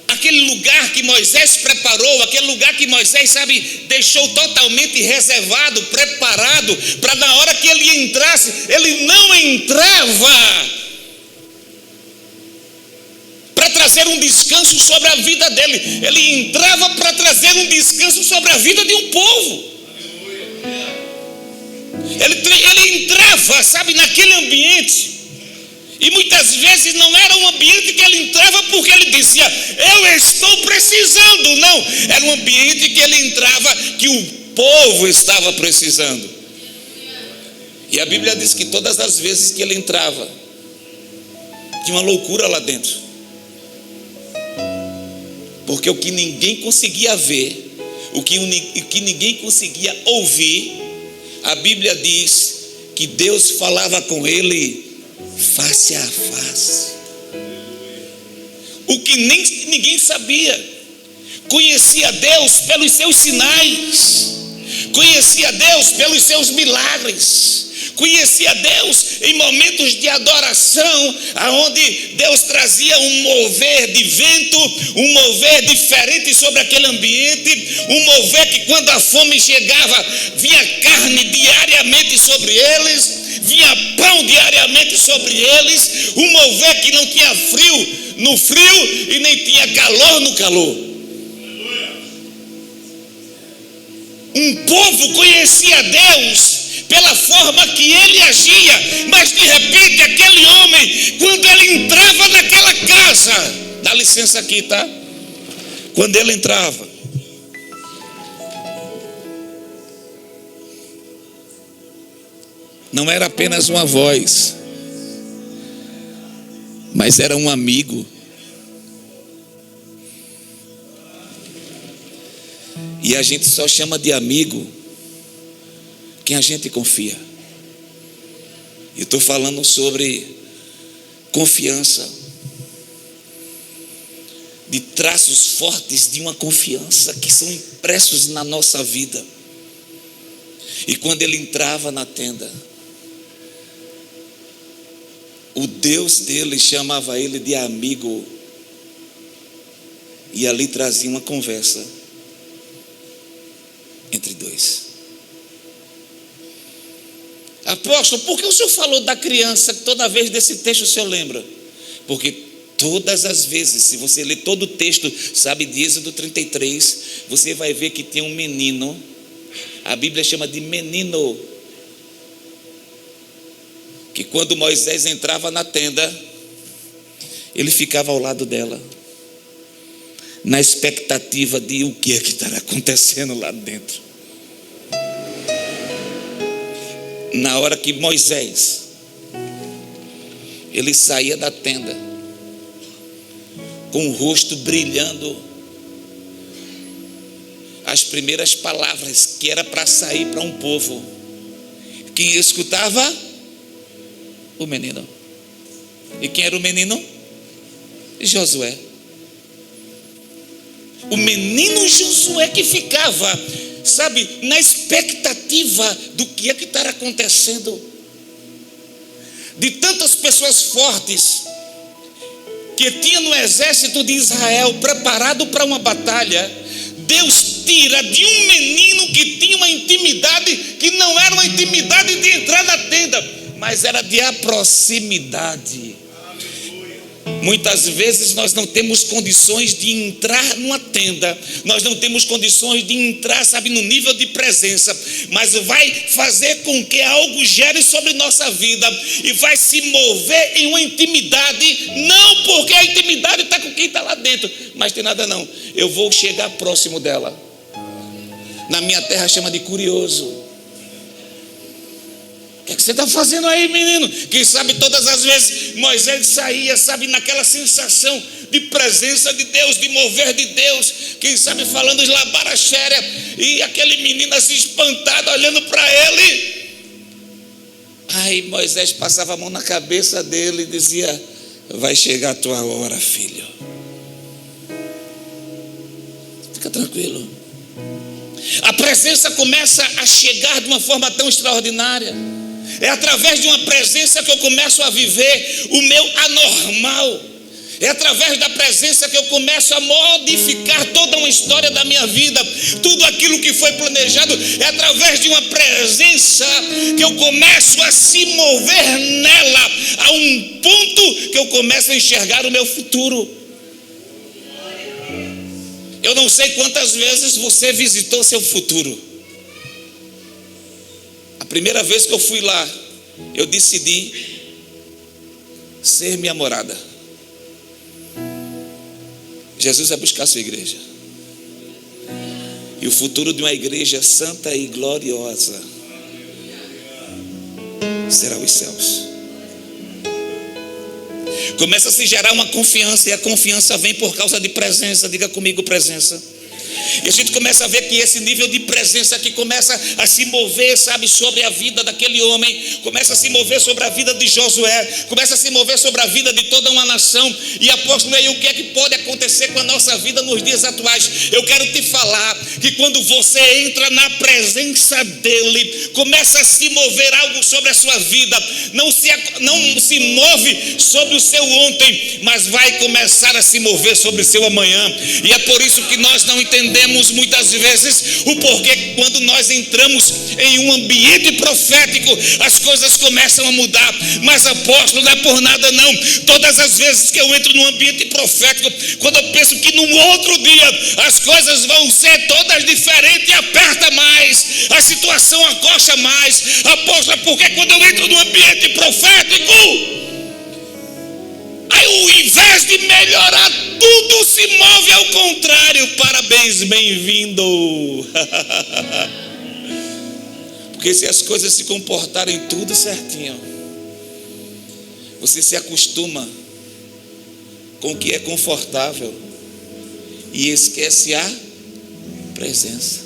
aquele lugar que Moisés preparou, aquele lugar que Moisés, deixou totalmente reservado, preparado, para na hora que ele entrasse, ele não entrava para trazer um descanso sobre a vida dele, ele entrava para trazer um descanso sobre a vida de um povo. Ele entrava, naquele ambiente. E muitas vezes não era um ambiente que ele entrava porque ele dizia: eu estou precisando. Não, era um ambiente que ele entrava que o povo estava precisando. E a Bíblia diz que todas as vezes que ele entrava, tinha uma loucura lá dentro. Porque o que ninguém conseguia ver, o que ninguém conseguia ouvir, a Bíblia diz que Deus falava com ele face a face. O que ninguém sabia. Conhecia Deus pelos seus sinais, conhecia Deus pelos seus milagres, conhecia Deus em momentos de adoração, aonde Deus trazia um mover de vento, um mover diferente sobre aquele ambiente, um mover que quando a fome chegava, vinha carne diariamente sobre eles, vinha pão diariamente sobre eles, um mover que não tinha frio no frio e nem tinha calor no calor. Um povo conhecia Deus pela forma que ele agia, mas de repente aquele homem, quando ele entrava naquela casa, dá licença aqui, tá? Quando ele entrava, não era apenas uma voz, mas era um amigo. E a gente só chama de amigo quem a gente confia. Eu estou falando sobre confiança, de traços fortes de uma confiança que são impressos na nossa vida. E quando ele entrava na tenda, o Deus dele chamava ele de amigo, e ali trazia uma conversa entre dois. Apóstolo, por que o senhor falou da criança toda vez desse texto o senhor lembra? Porque todas as vezes, se você ler todo o texto, de Êxodo 33, você vai ver que tem um menino, a Bíblia chama de menino, que quando Moisés entrava na tenda, ele ficava ao lado dela, na expectativa de o que é que estará acontecendo lá dentro. Na hora que Moisés, ele saía da tenda, com o rosto brilhando, as primeiras palavras que era para sair para um povo, quem escutava? O menino. E quem era o menino? Josué. O menino Josué que ficava, na expectativa do que é que está acontecendo. De tantas pessoas fortes que tinha no exército de Israel preparado para uma batalha, Deus tira de um menino que tinha uma intimidade que não era uma intimidade de entrar na tenda, mas era de proximidade. Muitas vezes nós não temos condições de entrar numa tenda, nós não temos condições de entrar, no nível de presença, mas vai fazer com que algo gere sobre nossa vida e vai se mover em uma intimidade, não porque a intimidade está com quem está lá dentro, mas tem nada não, eu vou chegar próximo dela. Na minha terra chama de curioso. O que você está fazendo aí, menino? Quem sabe todas as vezes Moisés saía, sabe, naquela sensação de presença de Deus, de mover de Deus. Quem sabe falando de labaraxéria, e aquele menino assim espantado olhando para ele. Aí Moisés passava a mão na cabeça dele e dizia: vai chegar a tua hora, filho. Fica tranquilo. A presença começa a chegar de uma forma tão extraordinária. É através de uma presença que eu começo a viver o meu anormal. É através da presença que eu começo a modificar toda uma história da minha vida. Tudo aquilo que foi planejado. É através de uma presença que eu começo a se mover nela, a um ponto que eu começo a enxergar o meu futuro. Eu não sei quantas vezes você visitou seu futuro. A primeira vez que eu fui lá, eu decidi ser minha morada. Jesus vai buscar a sua igreja. E o futuro de uma igreja santa e gloriosa será os céus. Começa a se gerar uma confiança, e a confiança vem por causa de presença. Diga comigo, presença. E a gente começa a ver que esse nível de presença que começa a se mover, sabe, sobre a vida daquele homem, começa a se mover sobre a vida de Josué, começa a se mover sobre a vida de toda uma nação. E apóstolo, aí o que é que pode acontecer com a nossa vida nos dias atuais? Eu quero te falar que quando você entra na presença dele, começa a se mover algo sobre a sua vida. Não se move sobre o seu ontem, mas vai começar a se mover sobre o seu amanhã. E é por isso que nós não entendemos muitas vezes o porquê quando nós entramos em um ambiente profético as coisas começam a mudar. Mas apóstolo, não é por nada não. Todas as vezes que eu entro num ambiente profético, quando eu penso que num outro dia as coisas vão ser todas diferentes, aperta mais, a situação acocha mais. Apóstolo, é porque quando eu entro num ambiente profético, aí ao invés de melhorar, tudo se move ao contrário. Parabéns, bem-vindo. Porque se as coisas se comportarem tudo certinho, você se acostuma com o que é confortável e esquece a presença.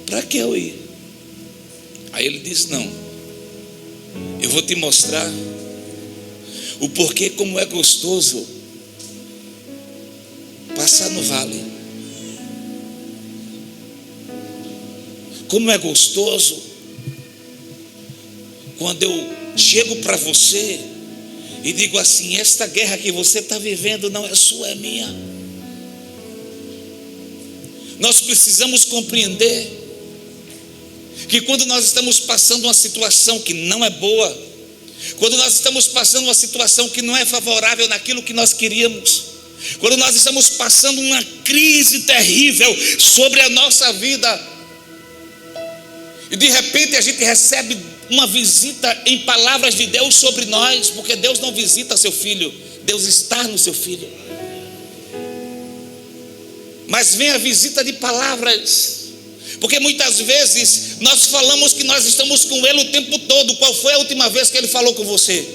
Para que eu ir? Aí ele disse: não, eu vou te mostrar o porquê, como é gostoso passar no vale. Como é gostoso quando eu chego para você e digo assim: esta guerra que você está vivendo não é sua, é minha. Nós precisamos compreender que quando nós estamos passando uma situação que não é boa, quando nós estamos passando uma situação que não é favorável naquilo que nós queríamos, quando nós estamos passando uma crise terrível sobre a nossa vida, e de repente a gente recebe uma visita em palavras de Deus sobre nós, porque Deus não visita seu filho, Deus está no seu filho. Mas vem a visita de palavras, porque muitas vezes nós falamos que nós estamos com Ele o tempo todo. Qual foi a última vez que Ele falou com você?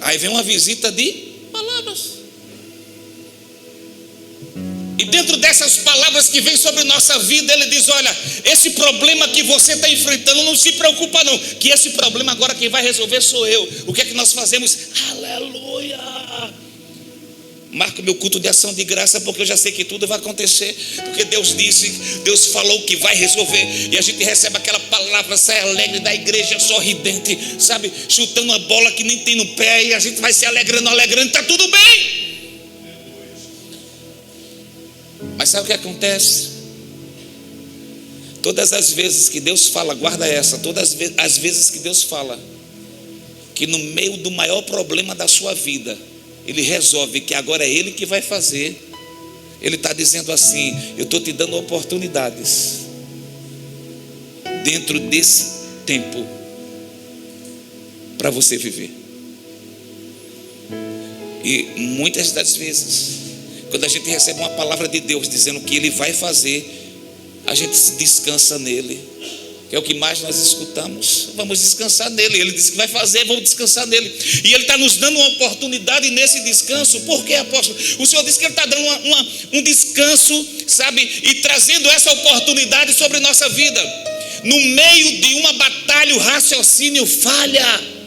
Aí vem uma visita de palavras. E dentro dessas palavras que vem sobre nossa vida, Ele diz: olha, esse problema que você está enfrentando, não se preocupa não, que esse problema agora quem vai resolver sou eu. O que é que nós fazemos? Aleluia! Marco meu culto de ação de graça, porque eu já sei que tudo vai acontecer, porque Deus disse, Deus falou que vai resolver. E a gente recebe aquela palavra, sai alegre da igreja, sorridente, sabe, chutando uma bola que nem tem no pé, e a gente vai se alegrando, está tudo bem. Mas sabe o que acontece? Todas as vezes que Deus fala, guarda essa, todas as vezes que Deus fala que no meio do maior problema da sua vida Ele resolve que agora é Ele que vai fazer, Ele está dizendo assim: eu estou te dando oportunidades dentro desse tempo para você viver. E muitas das vezes, quando a gente recebe uma palavra de Deus dizendo que Ele vai fazer, a gente se descansa nele. que é o que mais nós escutamos, vamos descansar nele. Ele disse que vai fazer, vamos descansar nele. E ele está nos dando uma oportunidade nesse descanso. Por quê, apóstolo? O Senhor disse que ele está dando um descanso, sabe, e trazendo essa oportunidade sobre nossa vida. No meio de uma batalha, o raciocínio falha.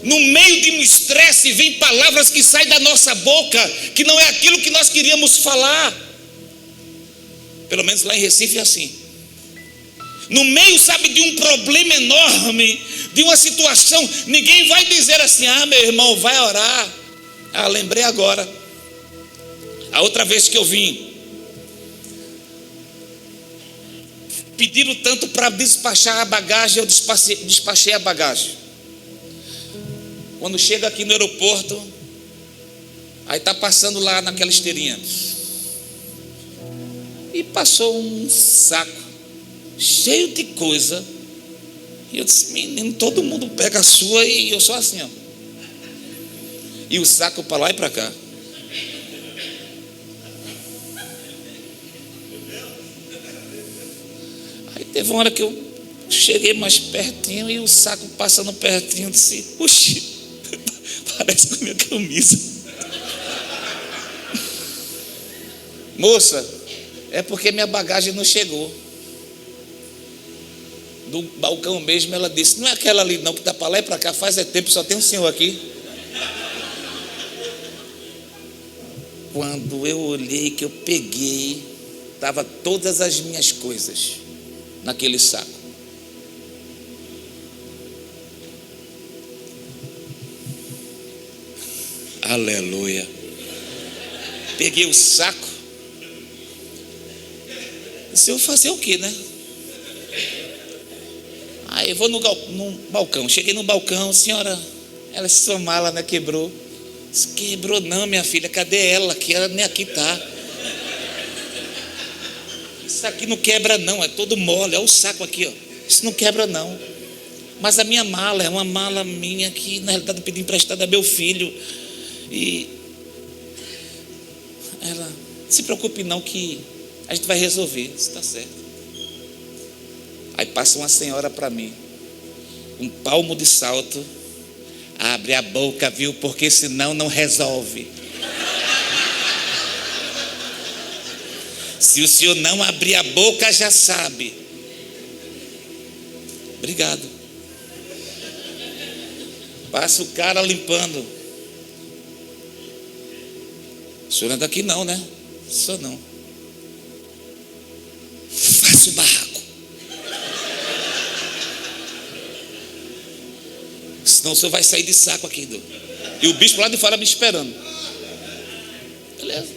No meio de um estresse, vem palavras que saem da nossa boca, que não é aquilo que nós queríamos falar. Pelo menos lá em Recife é assim. No meio, sabe, de um problema enorme, de uma situação, ninguém vai dizer assim: ah, meu irmão, vai orar. Ah, lembrei agora. A outra vez que eu vim, pediram tanto para despachar a bagagem, eu despachei a bagagem. Quando chega aqui no aeroporto, aí está passando lá naquela esteirinha, e passou um saco cheio de coisa. E eu disse: menino, todo mundo pega a sua, e eu sou assim, ó. E o saco para lá e para cá. Aí teve uma hora que eu cheguei mais pertinho e o saco passando pertinho, eu disse: puxa, parece com a minha camisa. Moça, é porque minha bagagem não chegou. Do balcão mesmo, ela disse: não é aquela ali não, que está para lá e para cá, faz tempo, só tem um senhor aqui. Quando eu olhei, que eu peguei, estava todas as minhas coisas naquele saco. Aleluia. Peguei o saco. Disse: eu vou fazer o quê, né? Aí eu vou no balcão. Cheguei no balcão: senhora, ela, sua mala, né, quebrou. Disse: quebrou não, minha filha, cadê ela? Que ela nem aqui tá. Isso aqui não quebra não, é todo mole. Olha o saco aqui, ó. Isso não quebra não. Mas a minha mala é uma mala minha que na realidade eu pedi emprestada a meu filho. E ela: não se preocupe não, que a gente vai resolver. Isso está certo. Aí passa uma senhora para mim, um palmo de salto: abre a boca, viu, porque senão não resolve. Se o senhor não abrir a boca, já sabe. Obrigado. Passa o cara limpando: o senhor anda aqui não, né? Só não. Faça o barraco. Senão o senhor vai sair de saco aqui. E o bispo lá de fora me esperando. Beleza.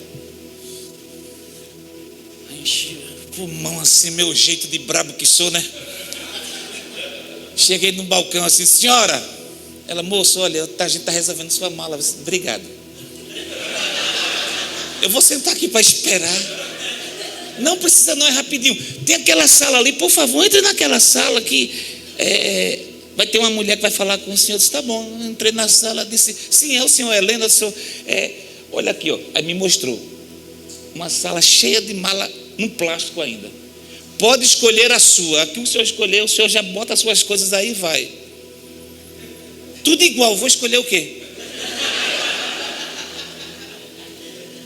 Aí enchi o pulmão assim, meu jeito de brabo que sou, né? Cheguei no balcão assim: senhora. Ela: moço, olha, a gente está resolvendo sua mala. Eu disse: obrigado. Eu vou sentar aqui para esperar. Não precisa não, é rapidinho. Tem aquela sala ali, por favor, entre naquela sala que vai ter uma mulher que vai falar com o senhor. Eu disse: tá bom. Eu entrei na sala, disse: sim, é o senhor Helena, o senhor, olha aqui, ó. Aí me mostrou uma sala cheia de mala, no plástico ainda. Pode escolher a sua. Aqui o senhor escolheu, o senhor já bota as suas coisas aí e vai. Tudo igual, vou escolher o quê?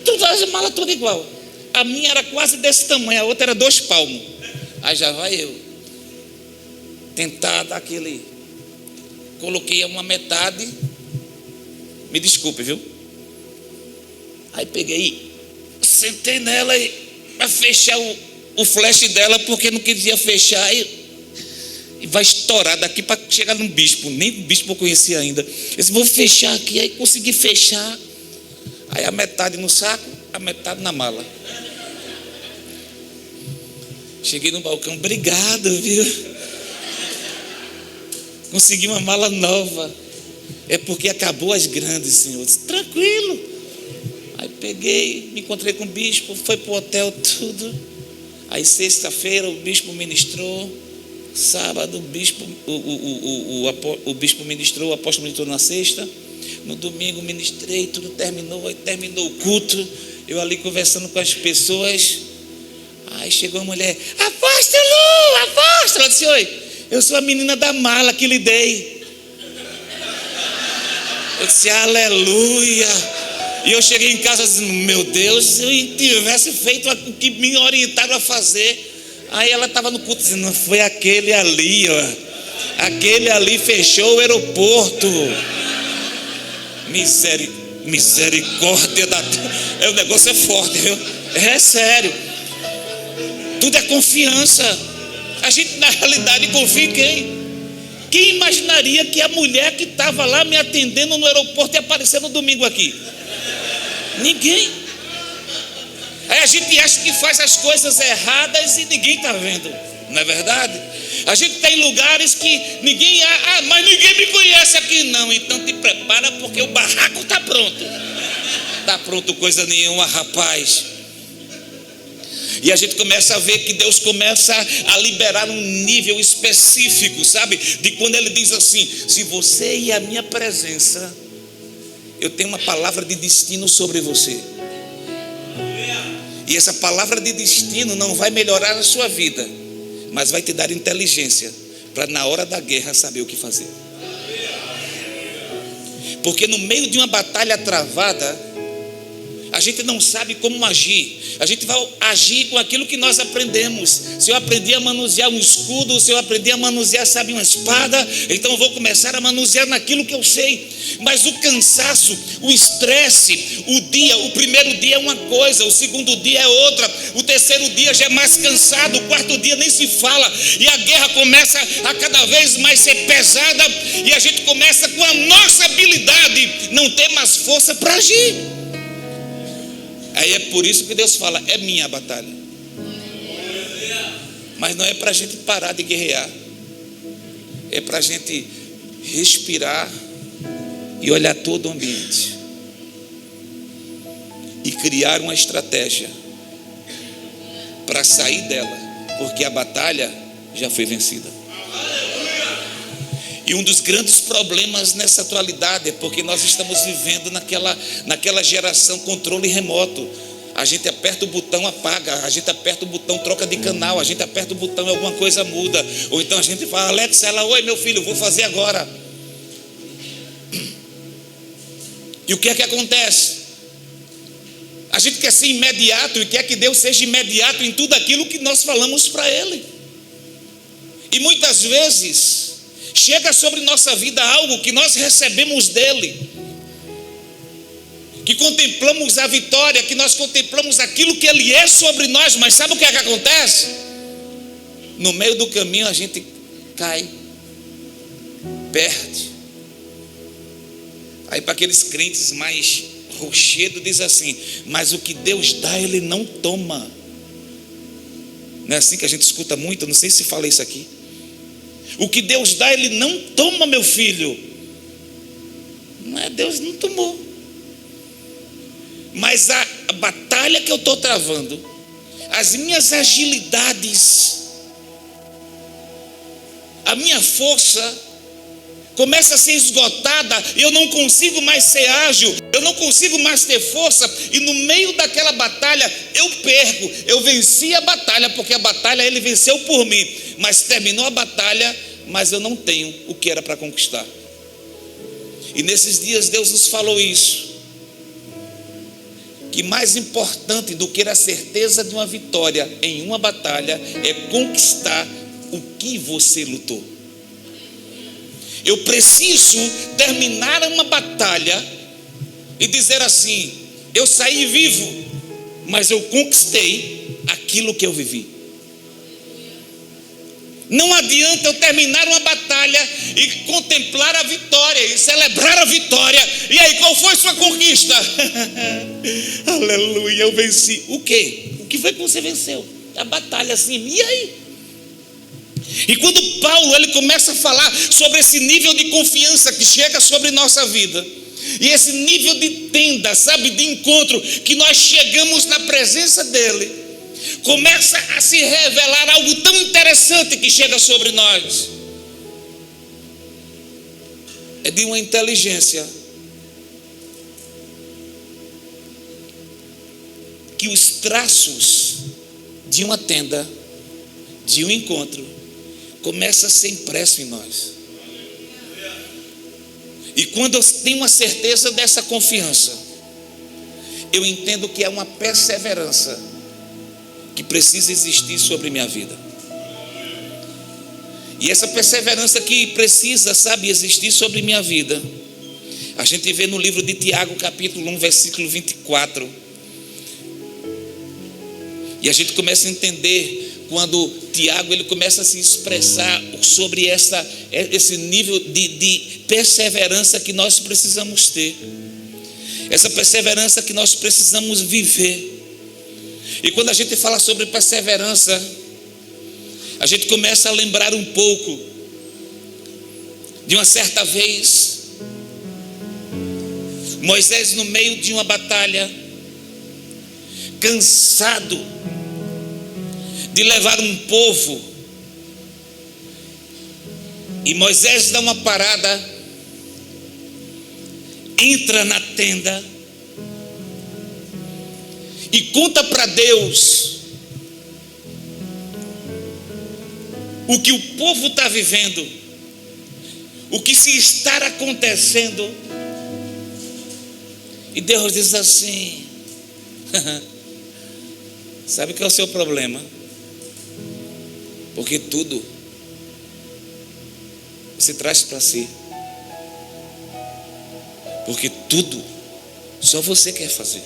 Tudo, as malas todas igual. A minha era quase desse tamanho, a outra era 2 palmos. Aí já vai eu tentar dar aquele. Coloquei uma metade. Me desculpe, viu? Aí peguei, sentei nela e para fechar o flash dela, porque não queria fechar. E vai estourar daqui para chegar no bispo. Nem o bispo eu conhecia ainda. Eu disse: vou fechar aqui. Aí consegui fechar. Aí a metade no saco, a metade na mala. Cheguei no balcão: obrigado, viu? Consegui uma mala nova. É porque acabou as grandes, senhor. Eu disse: tranquilo. Aí peguei, me encontrei com o bispo, foi para o hotel, tudo. Aí sexta-feira o bispo ministrou. Sábado o bispo ministrou, o apóstolo ministrou na sexta. No domingo ministrei, tudo terminou. Aí terminou o culto, eu ali conversando com as pessoas. Aí chegou a mulher: apóstolo, apóstolo. Eu disse: oi, eu sou a menina da mala que lhe dei. Eu disse: aleluia. E eu cheguei em casa dizendo: meu Deus, se eu tivesse feito o que me orientaram a fazer. Aí ela estava no culto dizendo: foi aquele ali, ó. Aquele ali fechou o aeroporto. Misericórdia da... O negócio é forte, viu? É sério. Tudo é confiança. A gente na realidade confia em quem? Quem imaginaria que a mulher que estava lá me atendendo no aeroporto ia aparecer no domingo aqui? Ninguém. Aí a gente acha que faz as coisas erradas e ninguém está vendo. Não é verdade? A gente tem lugares que ninguém... mas ninguém me conhece aqui. Não, então te prepara, porque o barraco está pronto. Está pronto coisa nenhuma, rapaz. E a gente começa a ver que Deus começa a liberar um nível específico, sabe? De quando Ele diz assim: se você e a minha presença, eu tenho uma palavra de destino sobre você. E essa palavra de destino não vai melhorar a sua vida, mas vai te dar inteligência para na hora da guerra saber o que fazer. Porque no meio de uma batalha travada, a gente não sabe como agir. A gente vai agir com aquilo que nós aprendemos. Se eu aprendi a manusear um escudo, se eu aprendi a manusear, sabe, uma espada, então eu vou começar a manusear naquilo que eu sei. Mas o cansaço, o estresse, o primeiro dia é uma coisa, o segundo dia é outra, o terceiro dia já é mais cansado, o quarto dia nem se fala, e a guerra começa a cada vez mais ser pesada, e a gente começa com a nossa habilidade não ter mais força para agir. Aí é por isso que Deus fala: é minha batalha. Mas não é para a gente parar de guerrear, é para a gente respirar e olhar todo o ambiente e criar uma estratégia para sair dela, porque a batalha já foi vencida. E um dos grandes problemas nessa atualidade é porque nós estamos vivendo naquela geração controle remoto. A gente aperta o botão, apaga. A gente aperta o botão, troca de canal. A gente aperta o botão e alguma coisa muda. Ou então a gente fala: Alexa, ela: oi meu filho, vou fazer agora. E o que é que acontece? A gente quer ser imediato e quer que Deus seja imediato em tudo aquilo que nós falamos para Ele. E muitas vezes chega sobre nossa vida algo que nós recebemos dele, que contemplamos a vitória, que nós contemplamos aquilo que Ele é sobre nós, mas sabe o que é que acontece? No meio do caminho a gente cai, perde. Aí para aqueles crentes mais rochedo diz assim: mas o que Deus dá Ele não toma. Não é assim que a gente escuta muito? Eu não sei se fala isso aqui. O que Deus dá Ele não toma, meu filho. Não é, Deus não tomou. Mas a batalha que eu estou travando, as minhas agilidades, a minha força começa a ser esgotada, eu não consigo mais ser ágil, eu não consigo mais ter força, e no meio daquela batalha eu perco. Eu venci a batalha, porque a batalha Ele venceu por mim, mas terminou a batalha, mas eu não tenho o que era para conquistar. E nesses dias Deus nos falou isso, que mais importante do que a certeza de uma vitória em uma batalha é conquistar o que você lutou. Eu preciso terminar uma batalha e dizer assim: eu saí vivo, mas eu conquistei aquilo que eu vivi. Não adianta eu terminar uma batalha e contemplar a vitória e celebrar a vitória. E aí, qual foi sua conquista? Aleluia, eu venci. O quê? O que foi que você venceu? A batalha assim, e aí? E quando Paulo ele começa a falar sobre esse nível de confiança que chega sobre nossa vida, e esse nível de tenda, sabe, de encontro, que nós chegamos na presença dele, começa a se revelar algo tão interessante que chega sobre nós. É de uma inteligência que os traços de uma tenda, de um encontro, começa a ser impresso em nós. E quando eu tenho uma certeza dessa confiança, eu entendo que é uma perseverança que precisa existir sobre minha vida. E essa perseverança que precisa, existir sobre minha vida, a gente vê no livro de Tiago, capítulo 1, versículo 24. E a gente começa a entender quando Tiago ele começa a se expressar sobre esse nível de perseverança que nós precisamos ter. Essa perseverança que nós precisamos viver. E quando a gente fala sobre perseverança, a gente começa a lembrar um pouco de uma certa vez, Moisés no meio de uma batalha, cansado de levar um povo, e Moisés dá uma parada, entra na tenda e conta para Deus o que o povo está vivendo, o que se está acontecendo. E Deus diz assim: sabe qual é o seu problema? Porque tudo se traz para si. Porque tudo só você quer fazer.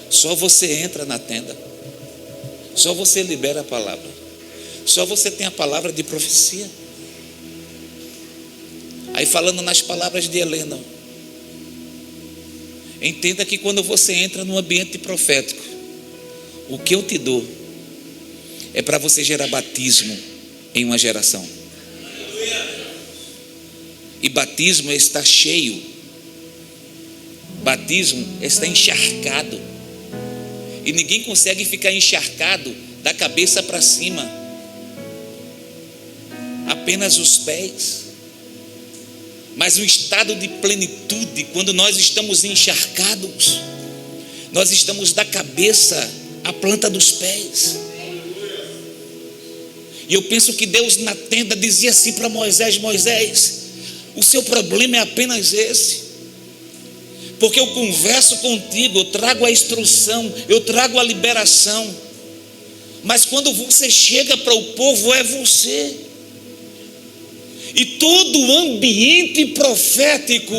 Só você entra na tenda. Só você libera a palavra. Só você tem a palavra de profecia. Aí falando nas palavras de Helena, entenda que quando você entra no ambiente profético, o que eu te dou é para você gerar batismo em uma geração. E batismo é estar cheio. Batismo é estar encharcado. E ninguém consegue ficar encharcado da cabeça para cima. Apenas os pés. Mas o estado de plenitude, quando nós estamos encharcados, nós estamos da cabeça à planta dos pés. E eu penso que Deus na tenda dizia assim para Moisés: Moisés, o seu problema é apenas esse. Porque eu converso contigo, eu trago a instrução, eu trago a liberação. Mas quando você chega para o povo, é você. E todo o ambiente profético,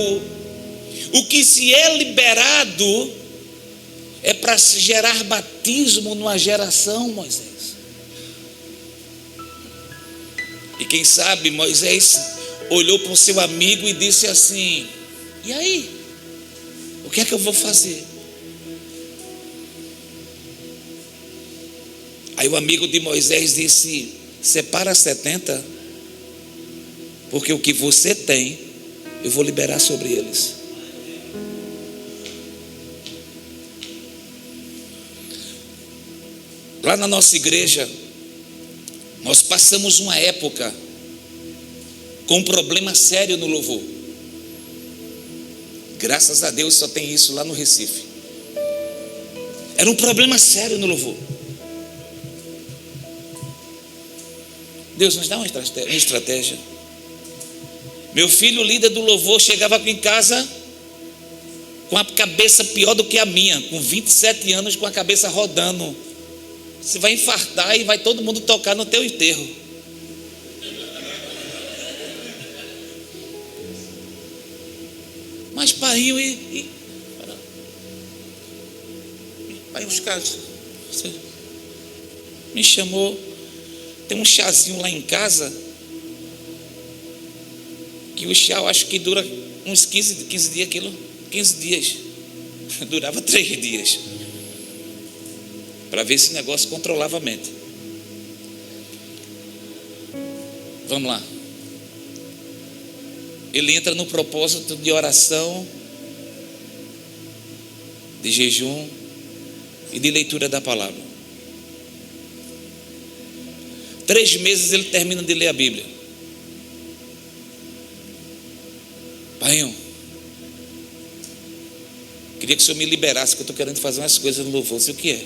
o que se é liberado, é para se gerar batismo numa geração, Moisés. E quem sabe Moisés olhou para o seu amigo e disse assim: e aí? O que é que eu vou fazer? Aí o amigo de Moisés disse: separa 70, porque o que você tem, eu vou liberar sobre eles. Lá na nossa igreja, nós passamos uma época com um problema sério no louvor. Graças a Deus só tem isso lá no Recife. Era um problema sério no louvor. Deus nos dá uma estratégia. Meu filho, líder do louvor, chegava aqui em casa com a cabeça pior do que a minha, com 27 anos, com a cabeça rodando. Você vai infartar e vai todo mundo tocar no teu enterro. Mas paiinho aí os caras, você me chamou, tem um chazinho lá em casa, que o chá eu acho que dura uns 15 dias, 15 dias, durava 3 dias, para ver se o negócio controlava a mente. Vamos lá. Ele entra no propósito de oração, de jejum e de leitura da palavra. 3 meses ele termina de ler a Bíblia. Pai, queria que o Senhor me liberasse, que eu estou querendo fazer umas coisas no louvor. Sei o que é.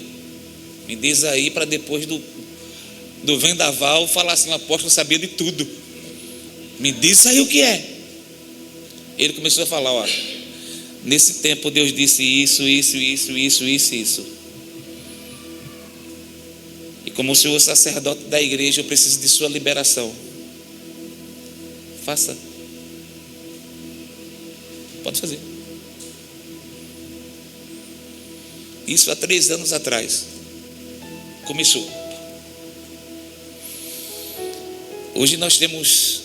Me diz aí para depois do vendaval falar assim: o apóstolo sabia de tudo. Me diz aí o que é. Ele começou a falar: olha, nesse tempo Deus disse isso. E como o senhor sacerdote da igreja, eu preciso de sua liberação. Faça. Pode fazer. Isso há 3 anos atrás. Começou. Hoje nós temos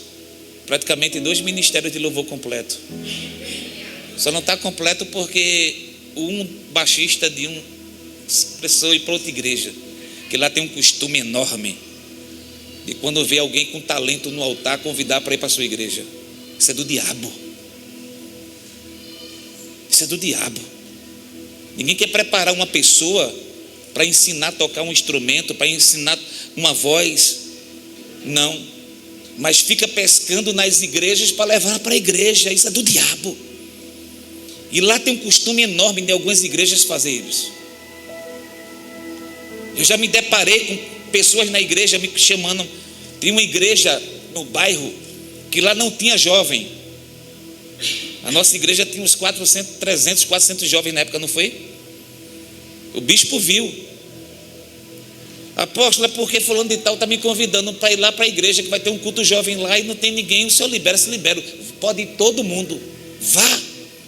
praticamente 2 ministérios de louvor completo. Só não está completo porque um baixista de um precisou ir para outra igreja, que lá tem um costume enorme de quando vê alguém com talento no altar, convidar para ir para a sua igreja. Isso é do diabo. Isso é do diabo. Ninguém quer preparar uma pessoa para ensinar a tocar um instrumento, para ensinar uma voz. Não. Mas fica pescando nas igrejas para levar para a igreja. Isso é do diabo. E lá tem um costume enorme de algumas igrejas fazer isso. Eu já me deparei com pessoas na igreja me chamando. Tem uma igreja no bairro que lá não tinha jovem. A nossa igreja tinha uns 300, 400 jovens na época, não foi? O bispo viu. Apóstolo, é porque fulano de tal está me convidando para ir lá para a igreja, que vai ter um culto jovem lá e não tem ninguém. O senhor libera, se libera. Pode ir todo mundo. Vá.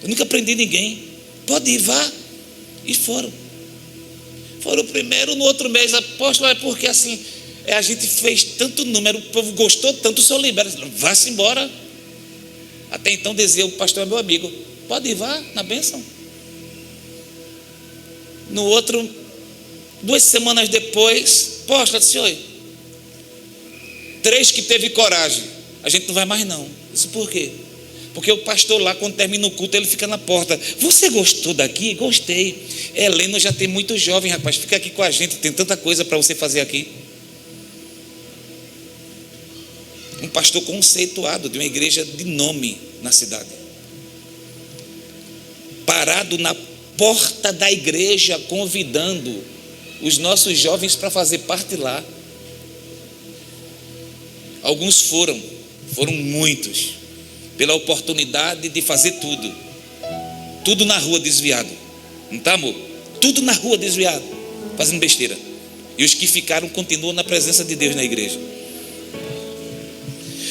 Eu nunca prendi ninguém. Pode ir, vá. E foram. Foram primeiro, no outro mês. Apóstolo, é porque assim, a gente fez tanto número, o povo gostou tanto, o senhor libera. Vá-se embora. Até então dizia: o pastor é meu amigo. Pode ir, vá, na bênção. No outro, 2 semanas depois, apóstolo, disse: oi, 3 que teve coragem. A gente não vai mais não. Isso por quê? Porque o pastor lá, quando termina o culto, ele fica na porta. Você gostou daqui? Gostei. Helena já tem muito jovem, rapaz. Fica aqui com a gente, tem tanta coisa para você fazer aqui. Um pastor conceituado de uma igreja de nome na cidade, parado na porta da igreja, convidando os nossos jovens para fazer parte lá. Alguns foram muitos, pela oportunidade de fazer tudo na rua desviado, não tá, amor? Tudo na rua desviado, fazendo besteira. E os que ficaram continuam na presença de Deus na igreja.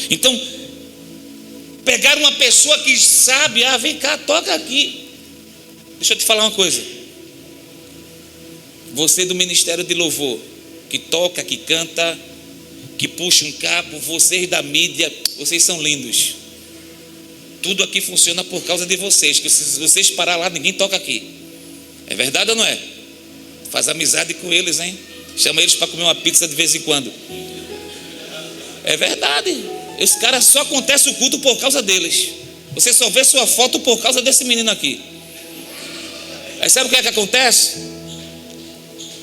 Então, pegaram uma pessoa que sabe: vem cá, toca aqui. Deixa eu te falar uma coisa. Você do ministério de louvor, que toca, que canta, que puxa um cabo, vocês da mídia, vocês são lindos. Tudo aqui funciona por causa de vocês, que se vocês parar lá, ninguém toca aqui. É verdade ou não é? Faz amizade com eles, hein? Chama eles para comer uma pizza de vez em quando. É verdade. Esse cara só acontece o culto por causa deles. Você só vê sua foto por causa desse menino aqui. Aí sabe o que é que acontece?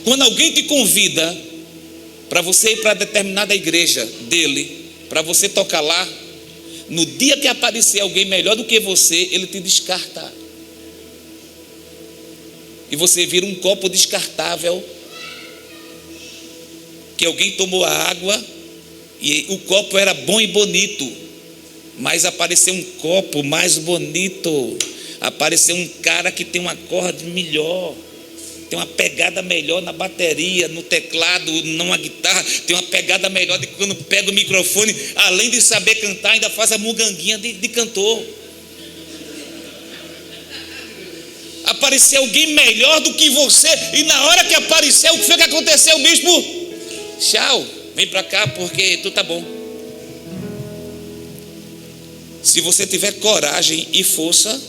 Quando alguém te convida para você ir para determinada igreja dele, para você tocar lá, no dia que aparecer alguém melhor do que você, ele te descarta. E você vira um copo descartável, que alguém tomou a água e o copo era bom e bonito, mas apareceu um copo mais bonito, apareceu um cara que tem um acorde melhor, tem uma pegada melhor na bateria, no teclado, numa guitarra, tem uma pegada melhor de quando pega o microfone, além de saber cantar, ainda faz a muganguinha de cantor. Apareceu alguém melhor do que você, e na hora que apareceu, o que foi que aconteceu, bispo? Tchau, vem para cá porque tu tá bom. Se você tiver coragem e força,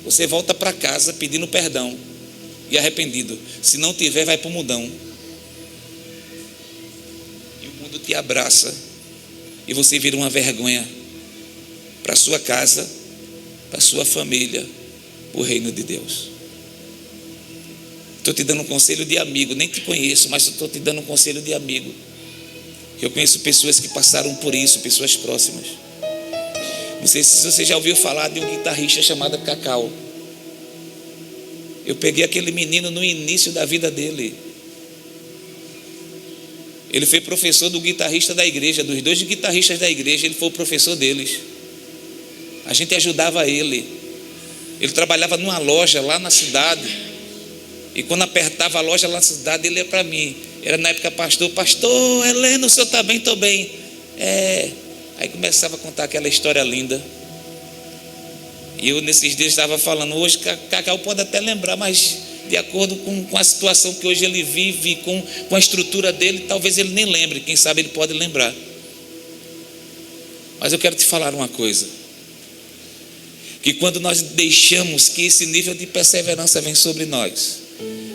você volta para casa pedindo perdão e arrependido. Se não tiver, vai para o mundão. E o mundo te abraça. E você vira uma vergonha para a sua casa, para a sua família, para o reino de Deus. Estou te dando um conselho de amigo. Nem te conheço, mas estou te dando um conselho de amigo. Eu conheço pessoas que passaram por isso, pessoas próximas. Não sei se você já ouviu falar de um guitarrista chamado Cacau. Eu peguei aquele menino no início da vida dele. Ele foi professor do guitarrista da igreja, dos 2 guitarristas da igreja, ele foi o professor deles. A gente ajudava ele. Ele trabalhava numa loja lá na cidade. E quando apertava a loja lá na cidade, ele ia para mim. Era na época pastor, Helena, o senhor está bem? Estou bem. Aí começava a contar aquela história linda. E eu nesses dias estava falando, hoje Cacau pode até lembrar, mas de acordo com a situação que hoje ele vive, com a estrutura dele, talvez ele nem lembre, quem sabe ele pode lembrar. Mas eu quero te falar uma coisa, que quando nós deixamos que esse nível de perseverança vem sobre nós,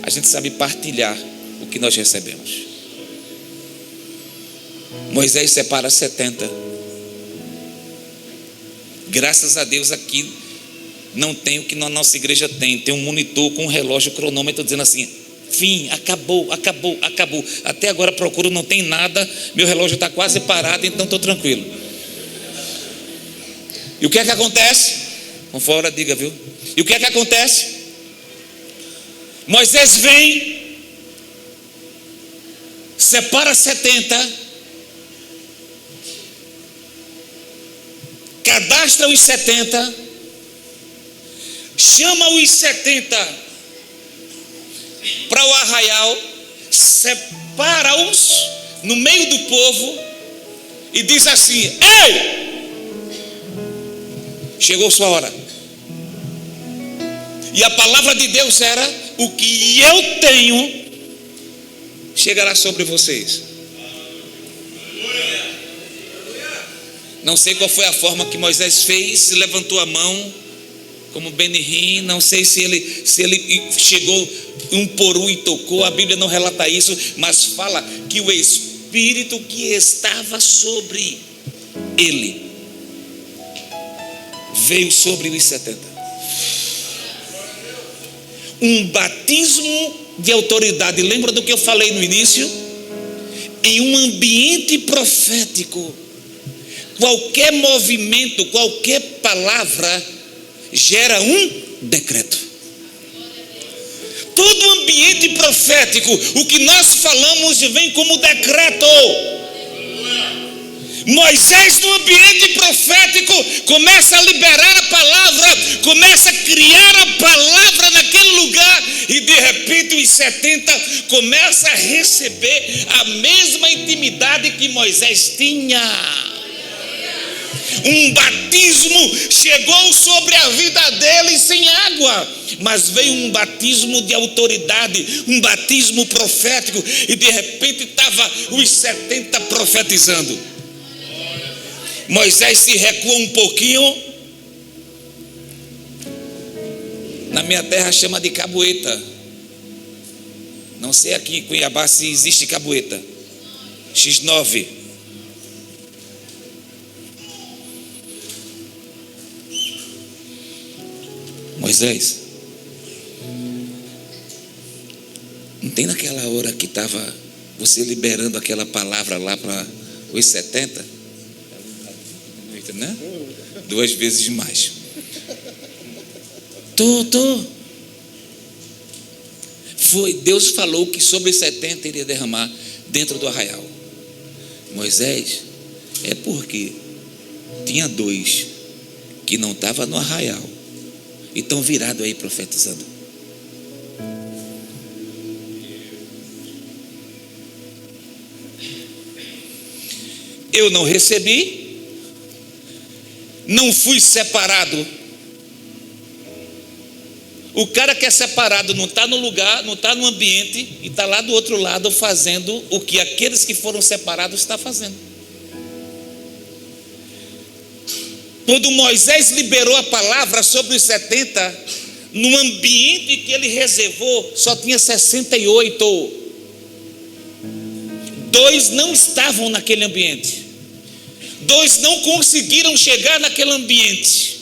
a gente sabe partilhar o que nós recebemos. Moisés separa 70. Graças a Deus aqui não tem o que na nossa igreja tem um monitor com um relógio, cronômetro dizendo assim, fim, acabou. Até agora procuro, não tem nada, meu relógio está quase parado, então estou tranquilo. E o que é que acontece? Com fora, diga, viu? E o que é que acontece? Moisés vem, separa 70, cadastra os 70, chama os 70 para o arraial, separa-os no meio do povo e diz assim: ei, chegou sua hora. E a palavra de Deus era: o que eu tenho chegará sobre vocês. Não sei qual foi a forma que Moisés fez, levantou a mão como Benihim, não sei se ele chegou um por um e tocou, a Bíblia não relata isso, mas fala que o Espírito que estava sobre ele veio sobre os 70. Um batismo de autoridade. Lembra do que eu falei no início? Em um ambiente profético, qualquer movimento, qualquer palavra gera um decreto. Todo ambiente profético, o que nós falamos vem como decreto. Moisés, no ambiente profético, começa a liberar a palavra, começa a criar a palavra naquele lugar, e de repente os 70 começam a receber a mesma intimidade que Moisés tinha. Um batismo chegou sobre a vida deles sem água, mas veio um batismo de autoridade, um batismo profético, e de repente estava os 70 profetizando. Moisés se recua um pouquinho. Na minha terra chama de caboeta. Não sei aqui em Cuiabá se existe caboeta. X9. Moisés, não tem naquela hora que estava você liberando aquela palavra lá para os 70? Né? 2 vezes mais. Deus falou que sobre 70 iria derramar dentro do arraial. Moisés, é porque tinha 2 que não estavam no arraial e estão virados aí profetizando. Eu não recebi, não fui separado. O cara que é separado não está no lugar, não está no ambiente, e está lá do outro lado fazendo o que aqueles que foram separados estão fazendo. Quando Moisés liberou a palavra sobre os 70, no ambiente que ele reservou, só tinha 68. 2 não estavam naquele ambiente. 2 não conseguiram chegar naquele ambiente.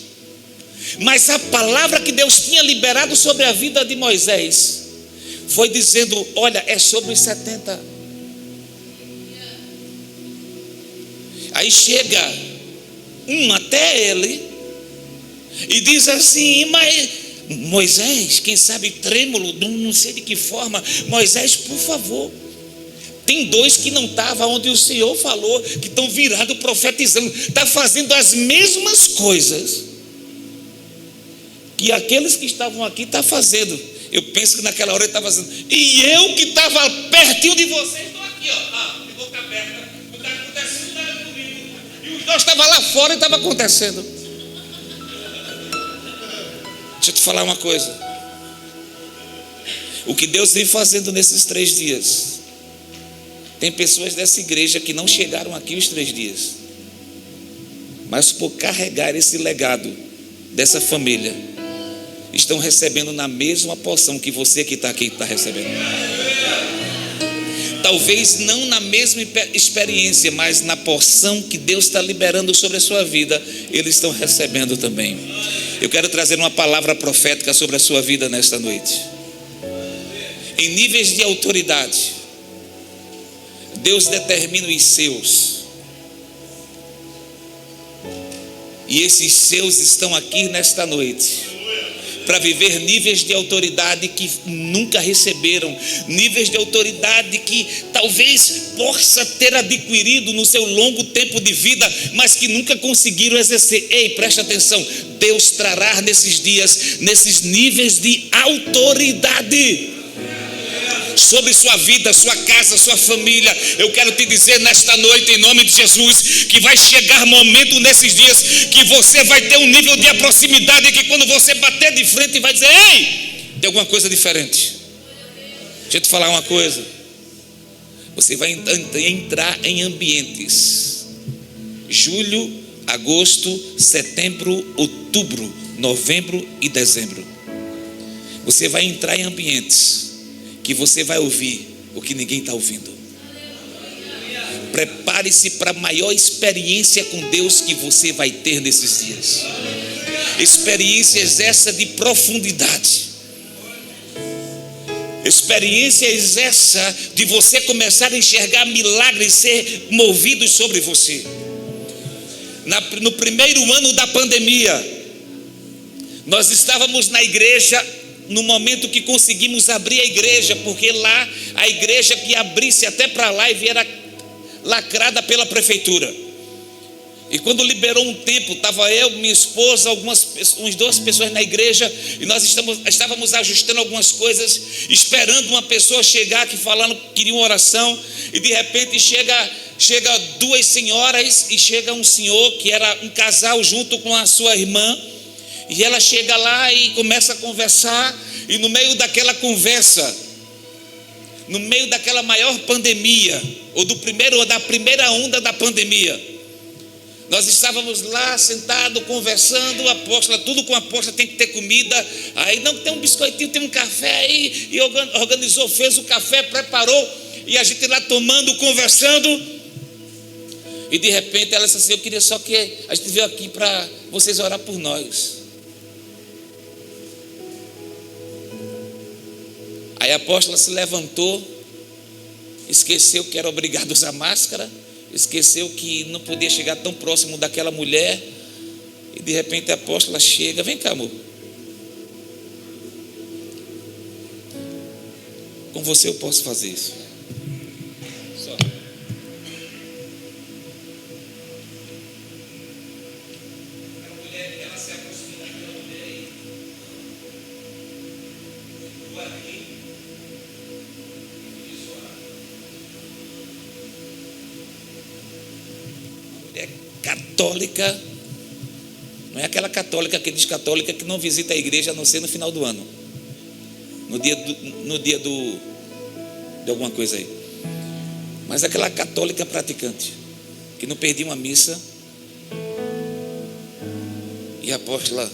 Mas a palavra que Deus tinha liberado sobre a vida de Moisés foi dizendo: olha, é sobre os 70. Aí chega um até ele e diz assim: mas Moisés, quem sabe trêmulo, não sei de que forma, Moisés, por favor, Tem dois que não estavam onde o Senhor falou, que estão virados profetizando, está fazendo as mesmas coisas que aqueles que estavam aqui estão fazendo. Eu penso que naquela hora ele estava fazendo, e eu que estava pertinho de vocês, estou aqui, ó, de boca aberta, não está acontecendo nada comigo, e os dois estavam lá fora e estava acontecendo. Deixa eu te falar uma coisa, o que Deus vem fazendo nesses 3 dias, tem pessoas dessa igreja que não chegaram aqui os 3 dias, mas por carregar esse legado dessa família, estão recebendo na mesma porção que você que está aqui está recebendo. Talvez não na mesma experiência, mas na porção que Deus está liberando sobre a sua vida, eles estão recebendo também. Eu quero trazer uma palavra profética sobre a sua vida nesta noite. Em níveis de autoridade, Deus determina os seus, e esses seus estão aqui nesta noite para viver níveis de autoridade que nunca receberam, níveis de autoridade que talvez possa ter adquirido no seu longo tempo de vida, mas que nunca conseguiram exercer. Ei, preste atenção, Deus trará nesses dias, nesses níveis de autoridade sobre sua vida, sua casa, sua família. Eu quero te dizer nesta noite, em nome de Jesus, que vai chegar momento nesses dias que você vai ter um nível de proximidade que quando você bater de frente vai dizer, ei, tem alguma coisa diferente. Deixa eu te falar uma coisa, você vai entrar em ambientes, julho, agosto, setembro, outubro, novembro e dezembro, você vai entrar em ambientes que você vai ouvir o que ninguém está ouvindo. Prepare-se para a maior experiência com Deus que você vai ter nesses dias. Experiências essa de profundidade. Experiências essa de você começar a enxergar milagres ser movidos sobre você. No primeiro ano da pandemia, nós estávamos na igreja, no momento que conseguimos abrir a igreja, porque lá a igreja que abrisse até para a live era lacrada pela prefeitura. E quando liberou um tempo, estava eu, minha esposa, umas 2 pessoas na igreja, e nós estávamos ajustando algumas coisas, esperando uma pessoa chegar que falando que queria uma oração, e de repente chega 2 senhoras e chega um senhor que era um casal junto com a sua irmã. E ela chega lá e começa a conversar, e no meio daquela conversa, no meio daquela maior pandemia, ou da primeira onda da pandemia, nós estávamos lá sentados, conversando, a apóstola, tudo com a apóstola tem que ter comida, aí não tem um biscoitinho, tem um café aí, e organizou, fez o café, preparou, e a gente lá tomando, conversando, e de repente ela disse assim, eu queria só que a gente veio aqui para vocês orar por nós. Aí a apóstola se levantou, esqueceu que era obrigado a usar máscara, esqueceu que não podia chegar tão próximo daquela mulher, e de repente a apóstola chega, vem cá, amor, com você eu posso fazer isso. Só. A mulher, ela se aproxima daquela mulher aí, ficou aqui, é católica, não é aquela católica que diz católica que não visita a igreja a não ser no final do ano, no dia de alguma coisa aí, mas aquela católica praticante que não perdia uma missa, e a apóstola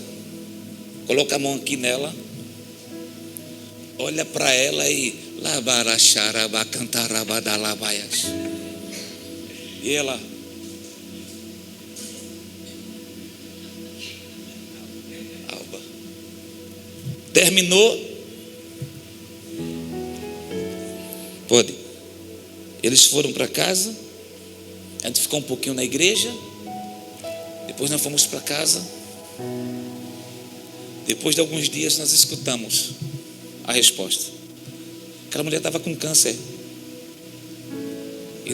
coloca a mão aqui nela, olha para ela e e ela terminou, pode. Eles foram para casa, a gente ficou um pouquinho na igreja, depois nós fomos para casa. Depois de alguns dias nós escutamos a resposta. Aquela mulher estava com câncer.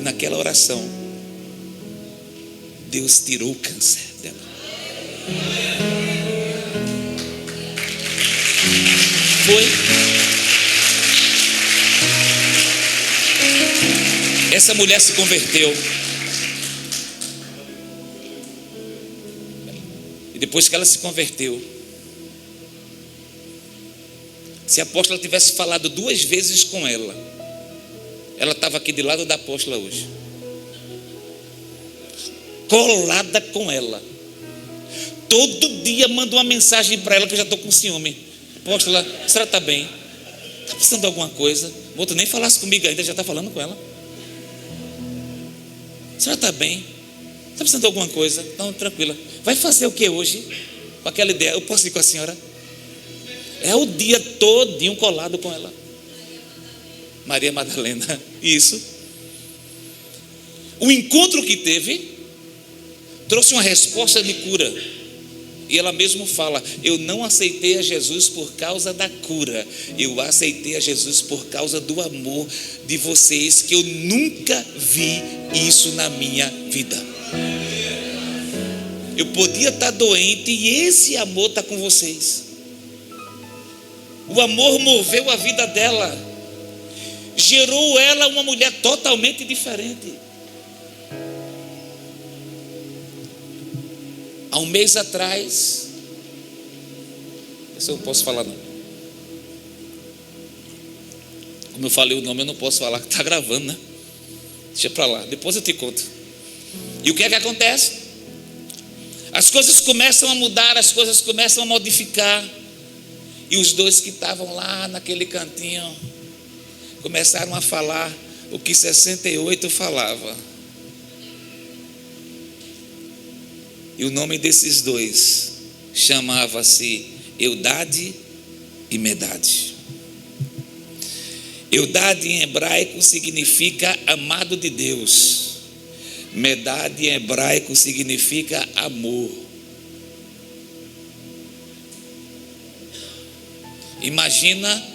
naquela oração, Deus tirou o câncer dela. Foi. Essa mulher se converteu. E depois que ela se converteu, se a apóstola tivesse falado 2 vezes com ela, ela estava aqui de lado da apóstola hoje, colada com ela. Todo dia manda uma mensagem para ela que eu já estou com ciúme. Apóstola, a senhora está bem? Está precisando de alguma coisa? O outro nem falasse comigo ainda, já está falando com ela. A senhora está bem? Está precisando de alguma coisa? Não, tranquila. Vai fazer o que hoje? Com aquela ideia, eu posso ir com a senhora? É o dia todinho colado com ela. Maria Madalena, isso. O encontro que teve trouxe uma resposta de cura. E ela mesmo fala: eu não aceitei a Jesus por causa da cura, eu aceitei a Jesus por causa do amor de vocês, que eu nunca vi isso na minha vida. Eu podia estar doente e esse amor está com vocês. O amor moveu a vida dela, gerou ela uma mulher totalmente diferente. Há um mês atrás, isso eu não posso falar não. Como eu falei o nome, eu não posso falar, está gravando, né? Deixa para lá, depois eu te conto. E o que é que acontece? As coisas começam a mudar, as coisas começam a modificar. E os dois que estavam lá naquele cantinho começaram a falar o que 68 falava. E o nome desses dois chamava-se Eudade e Medade. Eudade em hebraico significa amado de Deus. Medade em hebraico significa amor. Imagina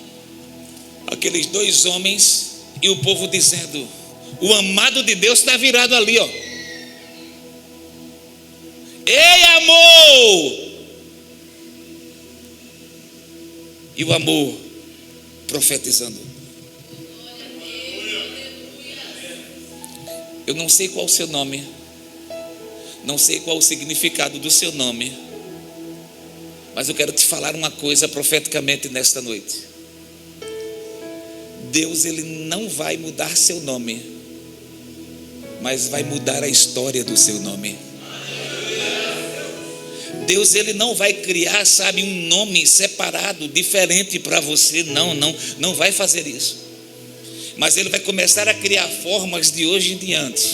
aqueles 2 homens e o povo dizendo: o amado de Deus está virado ali, ó. Ei, amor! E o amor profetizando. Eu não sei qual o seu nome, não sei qual o significado do seu nome, mas eu quero te falar uma coisa profeticamente nesta noite. Deus, ele não vai mudar seu nome, mas vai mudar a história do seu nome. Deus, ele não vai criar, sabe, um nome separado, diferente para você. Não vai fazer isso. Mas ele vai começar a criar formas de hoje em diante,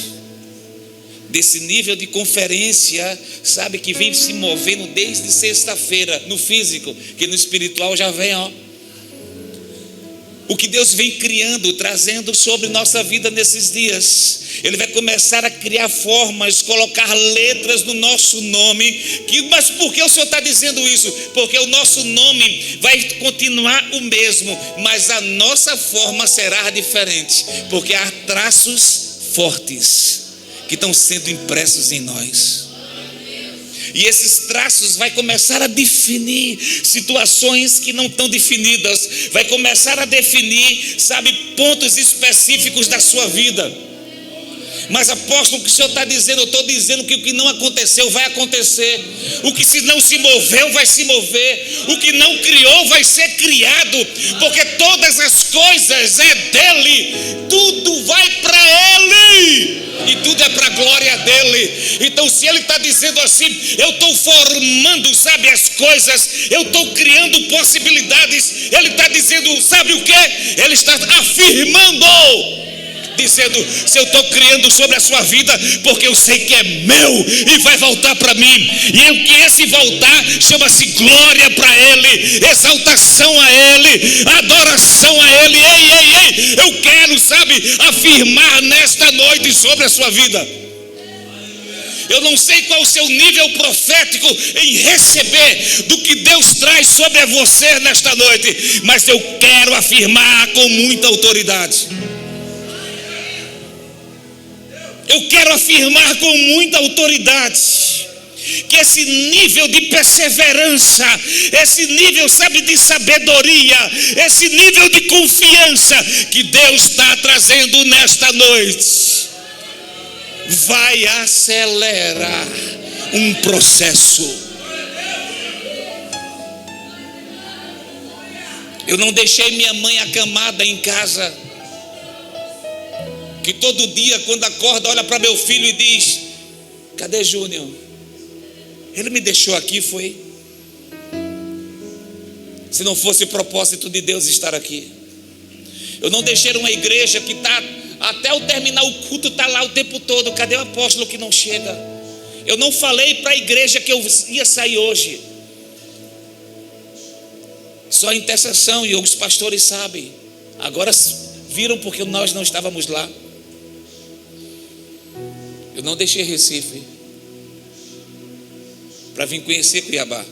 desse nível de conferência, sabe, que vem se movendo desde sexta-feira, no físico, que no espiritual já vem, ó. O que Deus vem criando, trazendo sobre nossa vida nesses dias. Ele vai começar a criar formas, colocar letras no nosso nome. Mas por que o Senhor está dizendo isso? Porque o nosso nome vai continuar o mesmo, mas a nossa forma será diferente, porque há traços fortes que estão sendo impressos em nós. E esses traços vai começar a definir situações que não estão definidas. Vai começar a definir, sabe, pontos específicos da sua vida. Mas apóstolo, o que o Senhor está dizendo? Eu estou dizendo que o que não aconteceu vai acontecer. O que não se moveu vai se mover. O que não criou vai ser criado. Porque todas as coisas é dele. Tudo vai para ele. E tudo é para a glória dele. Então, se ele está dizendo assim, eu estou formando, sabe, as coisas, eu estou criando possibilidades, ele está dizendo, sabe o que? Ele está afirmando, dizendo: se eu estou criando sobre a sua vida, porque eu sei que é meu e vai voltar para mim. E o que esse voltar chama-se glória para ele, exaltação a ele, adoração a ele. Ei, eu quero, sabe, afirmar nesta noite sobre a sua vida. Eu não sei qual o seu nível profético em receber do que Deus traz sobre você nesta noite, mas eu quero afirmar com muita autoridade. Eu quero afirmar com muita autoridade que esse nível de perseverança, esse nível, sabe, de sabedoria, esse nível de confiança que Deus está trazendo nesta noite, vai acelerar um processo. Eu não deixei minha mãe acamada em casa, que todo dia quando acorda olha para meu filho e diz: cadê Júnior? Ele me deixou aqui, foi? Se não fosse propósito de Deus estar aqui. Eu não deixei uma igreja que está, até o terminar o culto, está lá o tempo todo. Cadê o apóstolo que não chega? Eu não falei para a igreja que eu ia sair hoje. Só a intercessão, e os pastores sabem. Agora viram porque nós não estávamos lá. Eu não deixei Recife para vir conhecer Cuiabá,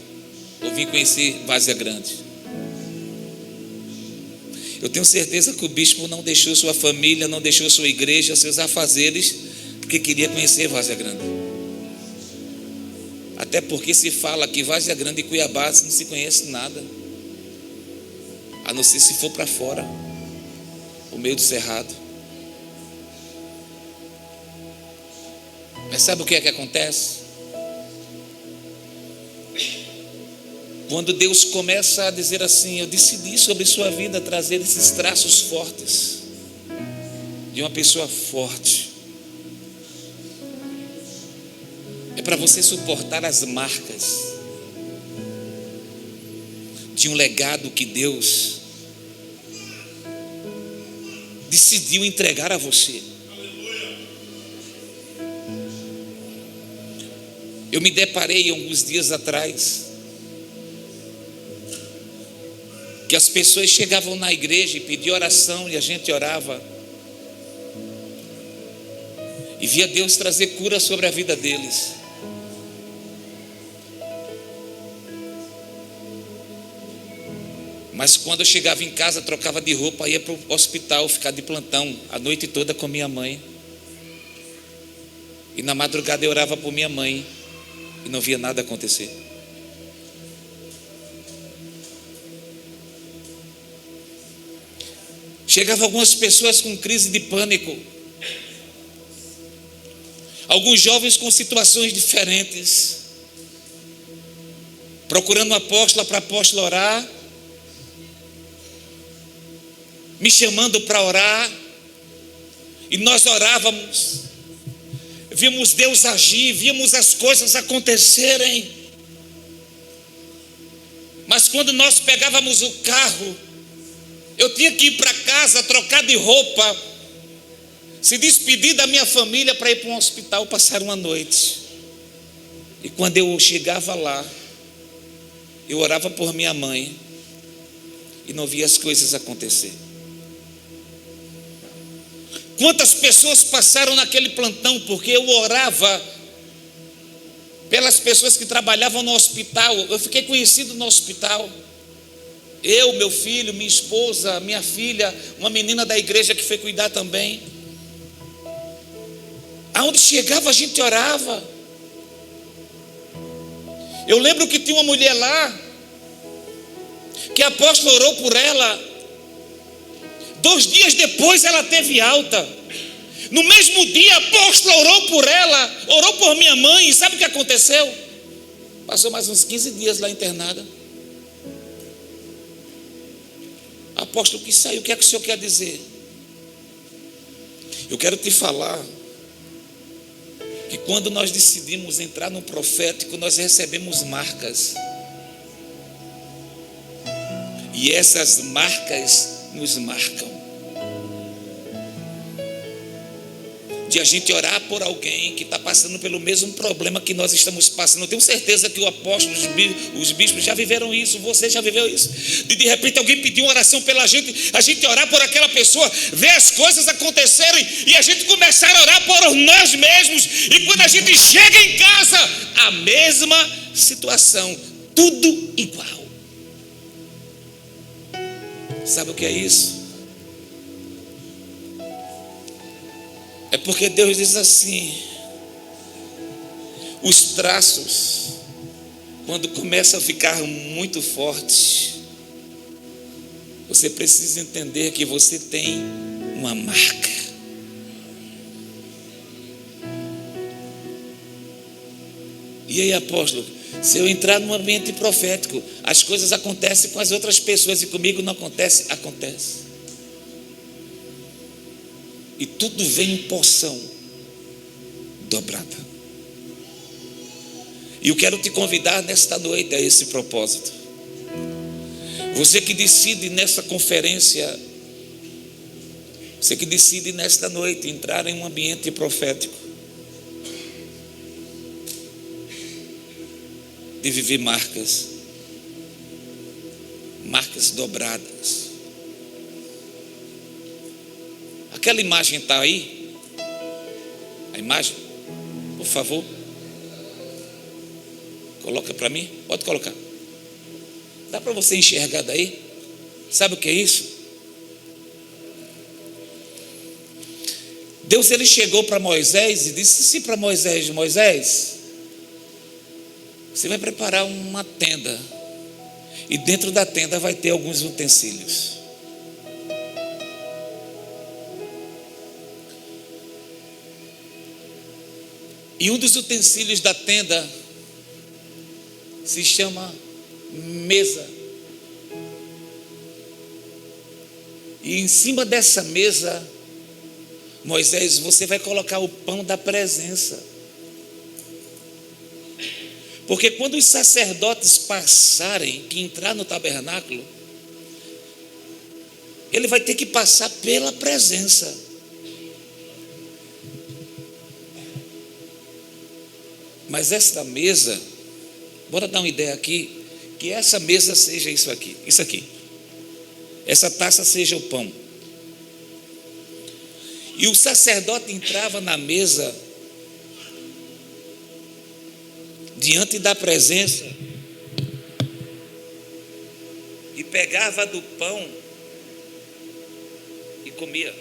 ou vir conhecer Várzea Grande. Eu tenho certeza que o bispo não deixou sua família, não deixou sua igreja, seus afazeres, porque queria conhecer Várzea Grande. Até porque se fala que Várzea Grande e Cuiabá não se conhece nada, a não ser se for para fora, o meio do cerrado. Mas sabe o que é que acontece? Quando Deus começa a dizer assim: eu decidi sobre sua vida trazer esses traços fortes de uma pessoa forte, é para você suportar as marcas de um legado que Deus decidiu entregar a você. Eu me deparei alguns dias atrás que as pessoas chegavam na igreja e pediam oração, e a gente orava e via Deus trazer cura sobre a vida deles. Mas quando eu chegava em casa, trocava de roupa, ia para o hospital, ficar de plantão a noite toda com minha mãe. E na madrugada eu orava por minha mãe e não via nada acontecer. Chegavam algumas pessoas com crise de pânico, alguns jovens com situações diferentes, procurando um apóstolo para apóstolo orar, me chamando para orar, e nós orávamos, víamos Deus agir, víamos as coisas acontecerem. Mas quando nós pegávamos o carro, eu tinha que ir para casa, trocar de roupa, se despedir da minha família para ir para um hospital passar uma noite. E quando eu chegava lá, eu orava por minha mãe e não via as coisas acontecer. Quantas pessoas passaram naquele plantão porque eu orava pelas pessoas que trabalhavam no hospital. Eu fiquei conhecido no hospital. Eu, meu filho, minha esposa, minha filha, uma menina da igreja que foi cuidar também. Aonde chegava a gente orava. Eu lembro que tinha uma mulher lá que a apóstola orou por ela. 2 dias depois ela teve alta. No mesmo dia a apóstola orou por ela, orou por minha mãe. E sabe o que aconteceu? Passou mais uns 15 dias lá internada. Apóstolo, que saiu, o que é que o senhor quer dizer? Eu quero te falar que quando nós decidimos entrar no profético, nós recebemos marcas. E essas marcas nos marcam. De a gente orar por alguém que está passando pelo mesmo problema que nós estamos passando. Eu tenho certeza que o apóstolo, os bispos já viveram isso, você já viveu isso. De repente alguém pediu uma oração pela gente, a gente orar por aquela pessoa, ver as coisas acontecerem e a gente começar a orar por nós mesmos. E quando a gente chega em casa, a mesma situação, tudo igual. Sabe o que é isso? É porque Deus diz assim: os traços, quando começam a ficar muito fortes, você precisa entender que você tem uma marca. E aí, apóstolo, se eu entrar num ambiente profético, as coisas acontecem com as outras pessoas e comigo não acontece? Acontece. E tudo vem em porção dobrada. E eu quero te convidar nesta noite a esse propósito. Você que decide nessa conferência, você que decide nesta noite entrar em um ambiente profético, de viver marcas dobradas. Aquela imagem está aí? A imagem, por favor, coloca para mim, pode colocar. Dá para você enxergar daí? Sabe o que é isso? Deus, ele chegou para Moisés e disse assim para Moisés: Moisés, você vai preparar uma tenda, e dentro da tenda vai ter alguns utensílios. E um dos utensílios da tenda se chama mesa. E em cima dessa mesa, Moisés, você vai colocar o pão da presença. Porque quando os sacerdotes passarem, que entrar no tabernáculo, ele vai ter que passar pela presença. Mas esta mesa, bora dar uma ideia aqui, que essa mesa seja isso aqui. Essa taça seja o pão. E o sacerdote entrava na mesa, diante da presença, e pegava do pão e comia.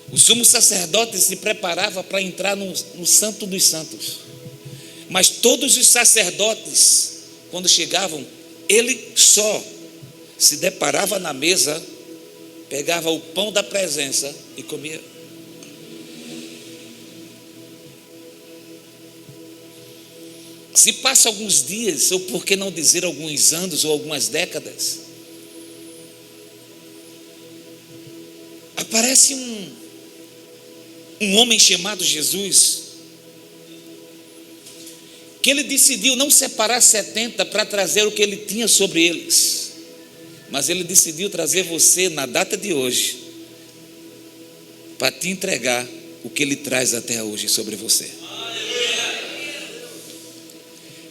O sumo sacerdote se preparava para entrar no Santo dos Santos. Mas todos os sacerdotes, quando chegavam, ele só se deparava na mesa, pegava o pão da presença e comia. Se passa alguns dias, ou por que não dizer alguns anos ou algumas décadas, aparece um homem chamado Jesus, que ele decidiu não separar 70 para trazer o que ele tinha sobre eles, mas ele decidiu trazer você na data de hoje, para te entregar o que ele traz até hoje sobre você.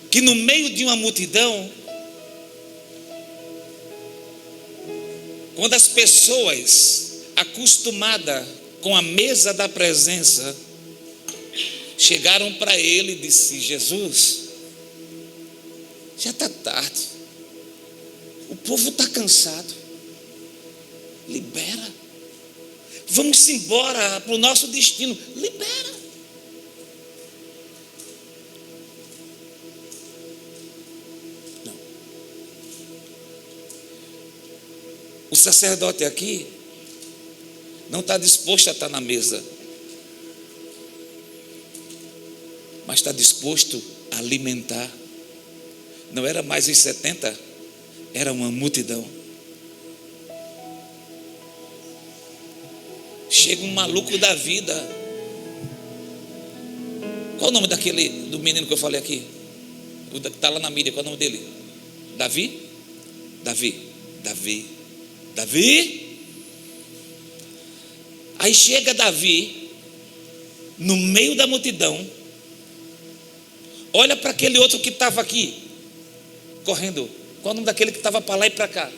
Que no meio de uma multidão, quando as pessoas acostumadas com a mesa da presença chegaram para ele e disse: Jesus, já está tarde, o povo está cansado, libera, vamos embora para o nosso destino, libera. O sacerdote aqui não está disposto a estar na mesa, mas está disposto a alimentar. Não era mais os 70, era uma multidão. Chega um maluco da vida. Qual o nome do menino que eu falei aqui? O que está lá na mídia, qual é o nome dele? Davi? Aí chega Davi no meio da multidão, olha para aquele outro que estava aqui correndo. Qual o nome daquele que estava para lá e para cá?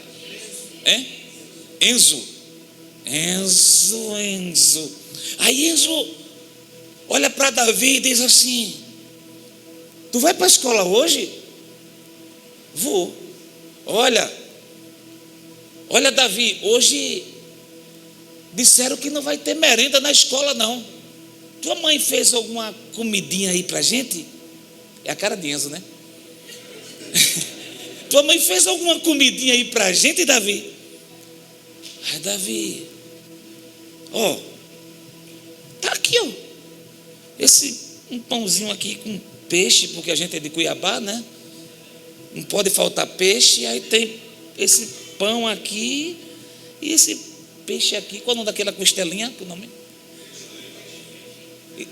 Enzo. Aí Enzo olha para Davi e diz assim: tu vai para a escola hoje? Vou. Olha Davi, hoje disseram que não vai ter merenda na escola, não. Tua mãe fez alguma comidinha aí pra gente? É a cara de Enzo, né? Tua mãe fez alguma comidinha aí pra gente, Davi? Ai, Davi, ó, tá aqui, ó, um pãozinho aqui com peixe, porque a gente é de Cuiabá, né? Não pode faltar peixe. Aí tem esse pão aqui e esse peixe aqui. Qual é o nome daquela costelinha? Que o nome?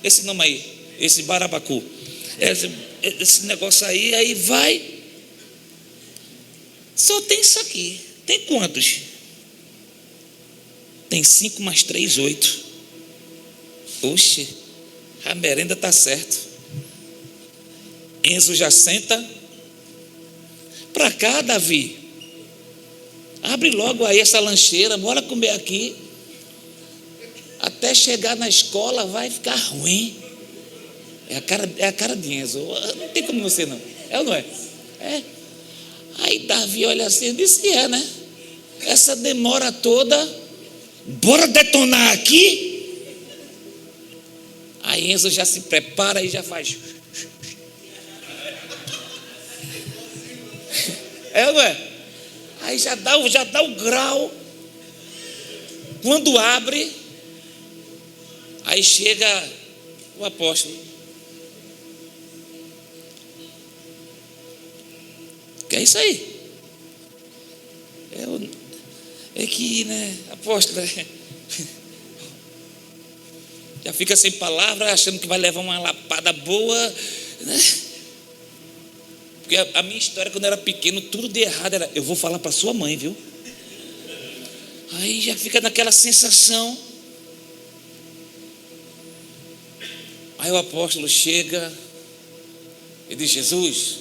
Esse nome aí, esse barabacu. Esse negócio aí vai. Só tem isso aqui. Tem quantos? Tem 5 mais 3, 8. Oxe, a merenda está certo. Enzo já senta. Para cá, Davi. Abre logo aí essa lancheira, bora comer aqui. Até chegar na escola vai ficar ruim. É a cara de Enzo. Não tem como você não. É ou não é? É. Aí Davi olha assim e disse, né? Essa demora toda, bora detonar aqui. Aí Enzo já se prepara e já faz. É ou não é? Aí já dá o grau. Quando abre, aí chega o apóstolo. Que é isso aí? É que, né, apóstolo, já fica sem palavra, achando que vai levar uma lapada boa, né? Porque a minha história, quando eu era pequeno, tudo de errado era, eu vou falar para sua mãe, viu? Aí já fica naquela sensação. Aí o apóstolo chega e diz, Jesus,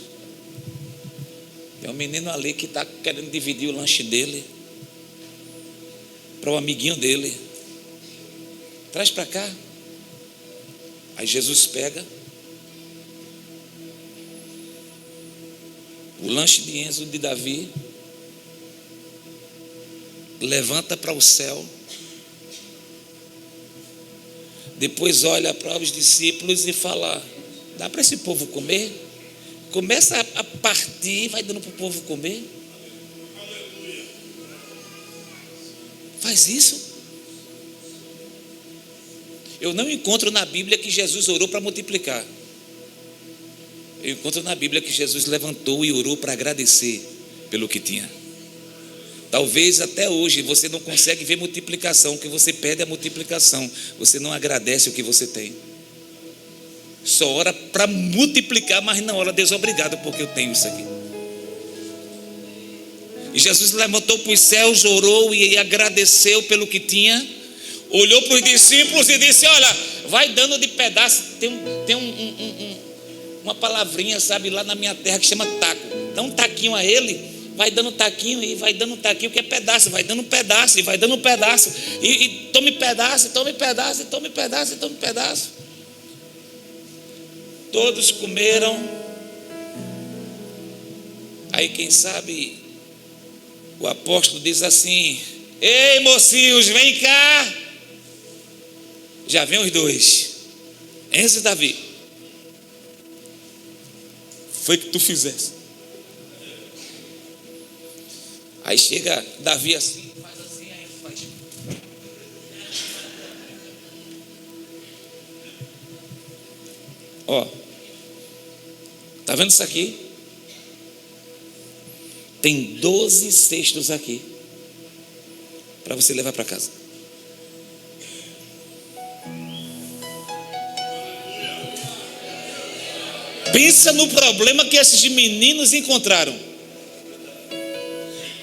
tem um menino ali que está querendo dividir o lanche dele para o amiguinho dele. Traz para cá. Aí Jesus pega o lanche de Enzo, de Davi, levanta para o céu, depois olha para os discípulos e fala, dá para esse povo comer? Começa a partir, vai dando para o povo comer. Faz isso. Eu não encontro na Bíblia que Jesus orou para multiplicar. Eu encontro na Bíblia que Jesus levantou e orou para agradecer pelo que tinha. Talvez até hoje você não consegue ver multiplicação, que você pede a multiplicação, você não agradece o que você tem. Só ora para multiplicar, mas não ora, Deus, obrigado porque eu tenho isso aqui. E Jesus levantou para os céus, orou e agradeceu pelo que tinha, olhou para os discípulos e disse, olha, vai dando de pedaço. Tem uma palavrinha, sabe, lá na minha terra que chama taco. Dá um taquinho a ele, vai dando taquinho e vai dando taquinho, que é pedaço, vai dando pedaço e vai dando pedaço. E tome pedaço, tome pedaço, e tome pedaço, e tome pedaço. Todos comeram. Aí quem sabe o apóstolo diz assim, ei mocinhos, vem cá. Já vem os dois, Enzo e Davi. Foi que tu fizesse. Aí chega Davi assim, faz assim, aí faz. Ó, tá vendo isso aqui? Tem 12 cestos aqui para você levar para casa. Pensa no problema que esses meninos encontraram.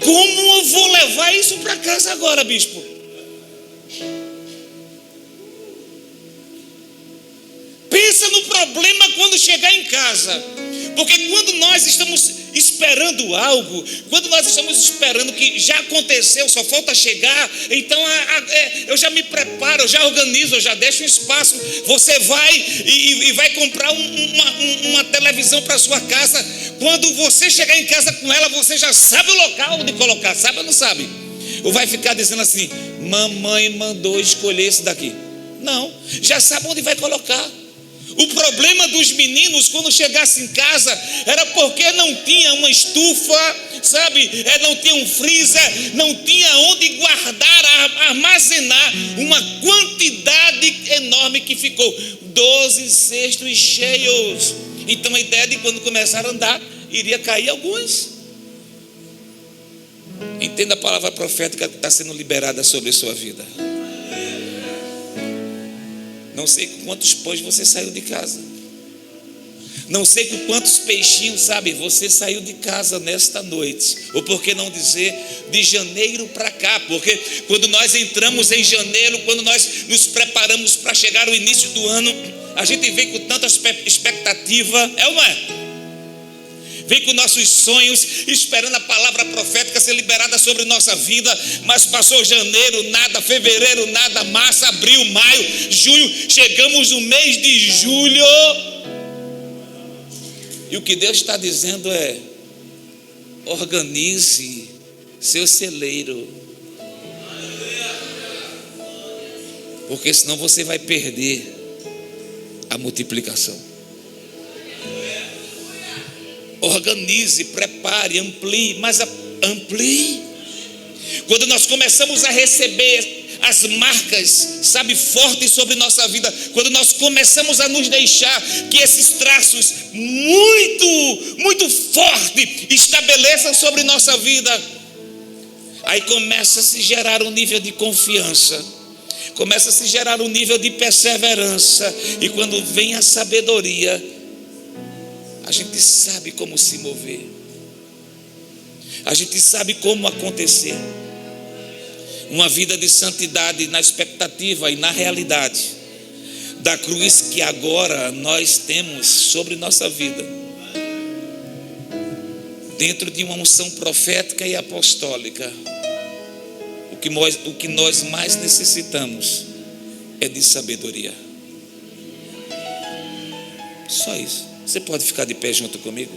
Como eu vou levar isso para casa agora, bispo? Pensa no problema quando chegar em casa. Porque quando nós estamos esperando algo, quando nós estamos esperando que já aconteceu, só falta chegar, então eu já me preparo, eu já organizo, eu já deixo um espaço. Você vai e vai comprar uma televisão para sua casa. Quando você chegar em casa com ela, você já sabe o local onde colocar, sabe ou não sabe? Ou vai ficar dizendo assim: mamãe mandou escolher esse daqui? Não, já sabe onde vai colocar. O problema dos meninos quando chegasse em casa era porque não tinha uma estufa, sabe? Não tinha um freezer, não tinha onde guardar, armazenar uma quantidade enorme que ficou 12 cestos cheios. Então a ideia de quando começaram a andar, iria cair alguns. Entenda a palavra profética que está sendo liberada sobre a sua vida. Não sei com quantos pães você saiu de casa. Não sei com quantos peixinhos, sabe, você saiu de casa nesta noite. Ou por que não dizer, de janeiro para cá. Porque quando nós entramos em janeiro, quando nós nos preparamos para chegar ao início do ano, a gente vem com tanta expectativa, é ou não é? Vem com nossos sonhos, esperando a palavra profética ser liberada sobre nossa vida. Mas passou janeiro, nada, fevereiro, nada, março, abril, maio, junho, chegamos no mês de julho. E o que Deus está dizendo é: organize seu celeiro, porque senão você vai perder a multiplicação. Organize, prepare, amplie, mas amplie. Quando nós começamos a receber as marcas, sabe, fortes sobre nossa vida, quando nós começamos a nos deixar que esses traços muito fortes estabeleçam sobre nossa vida, aí começa a se gerar um nível de confiança, começa a se gerar um nível de perseverança, e quando vem a sabedoria, a gente sabe como se mover, a gente sabe como acontecer. Uma vida de santidade na expectativa e na realidade da cruz que agora nós temos sobre nossa vida, dentro de uma unção profética e apostólica. O que nós mais necessitamos é de sabedoria. Só isso. Você pode ficar de pé junto comigo?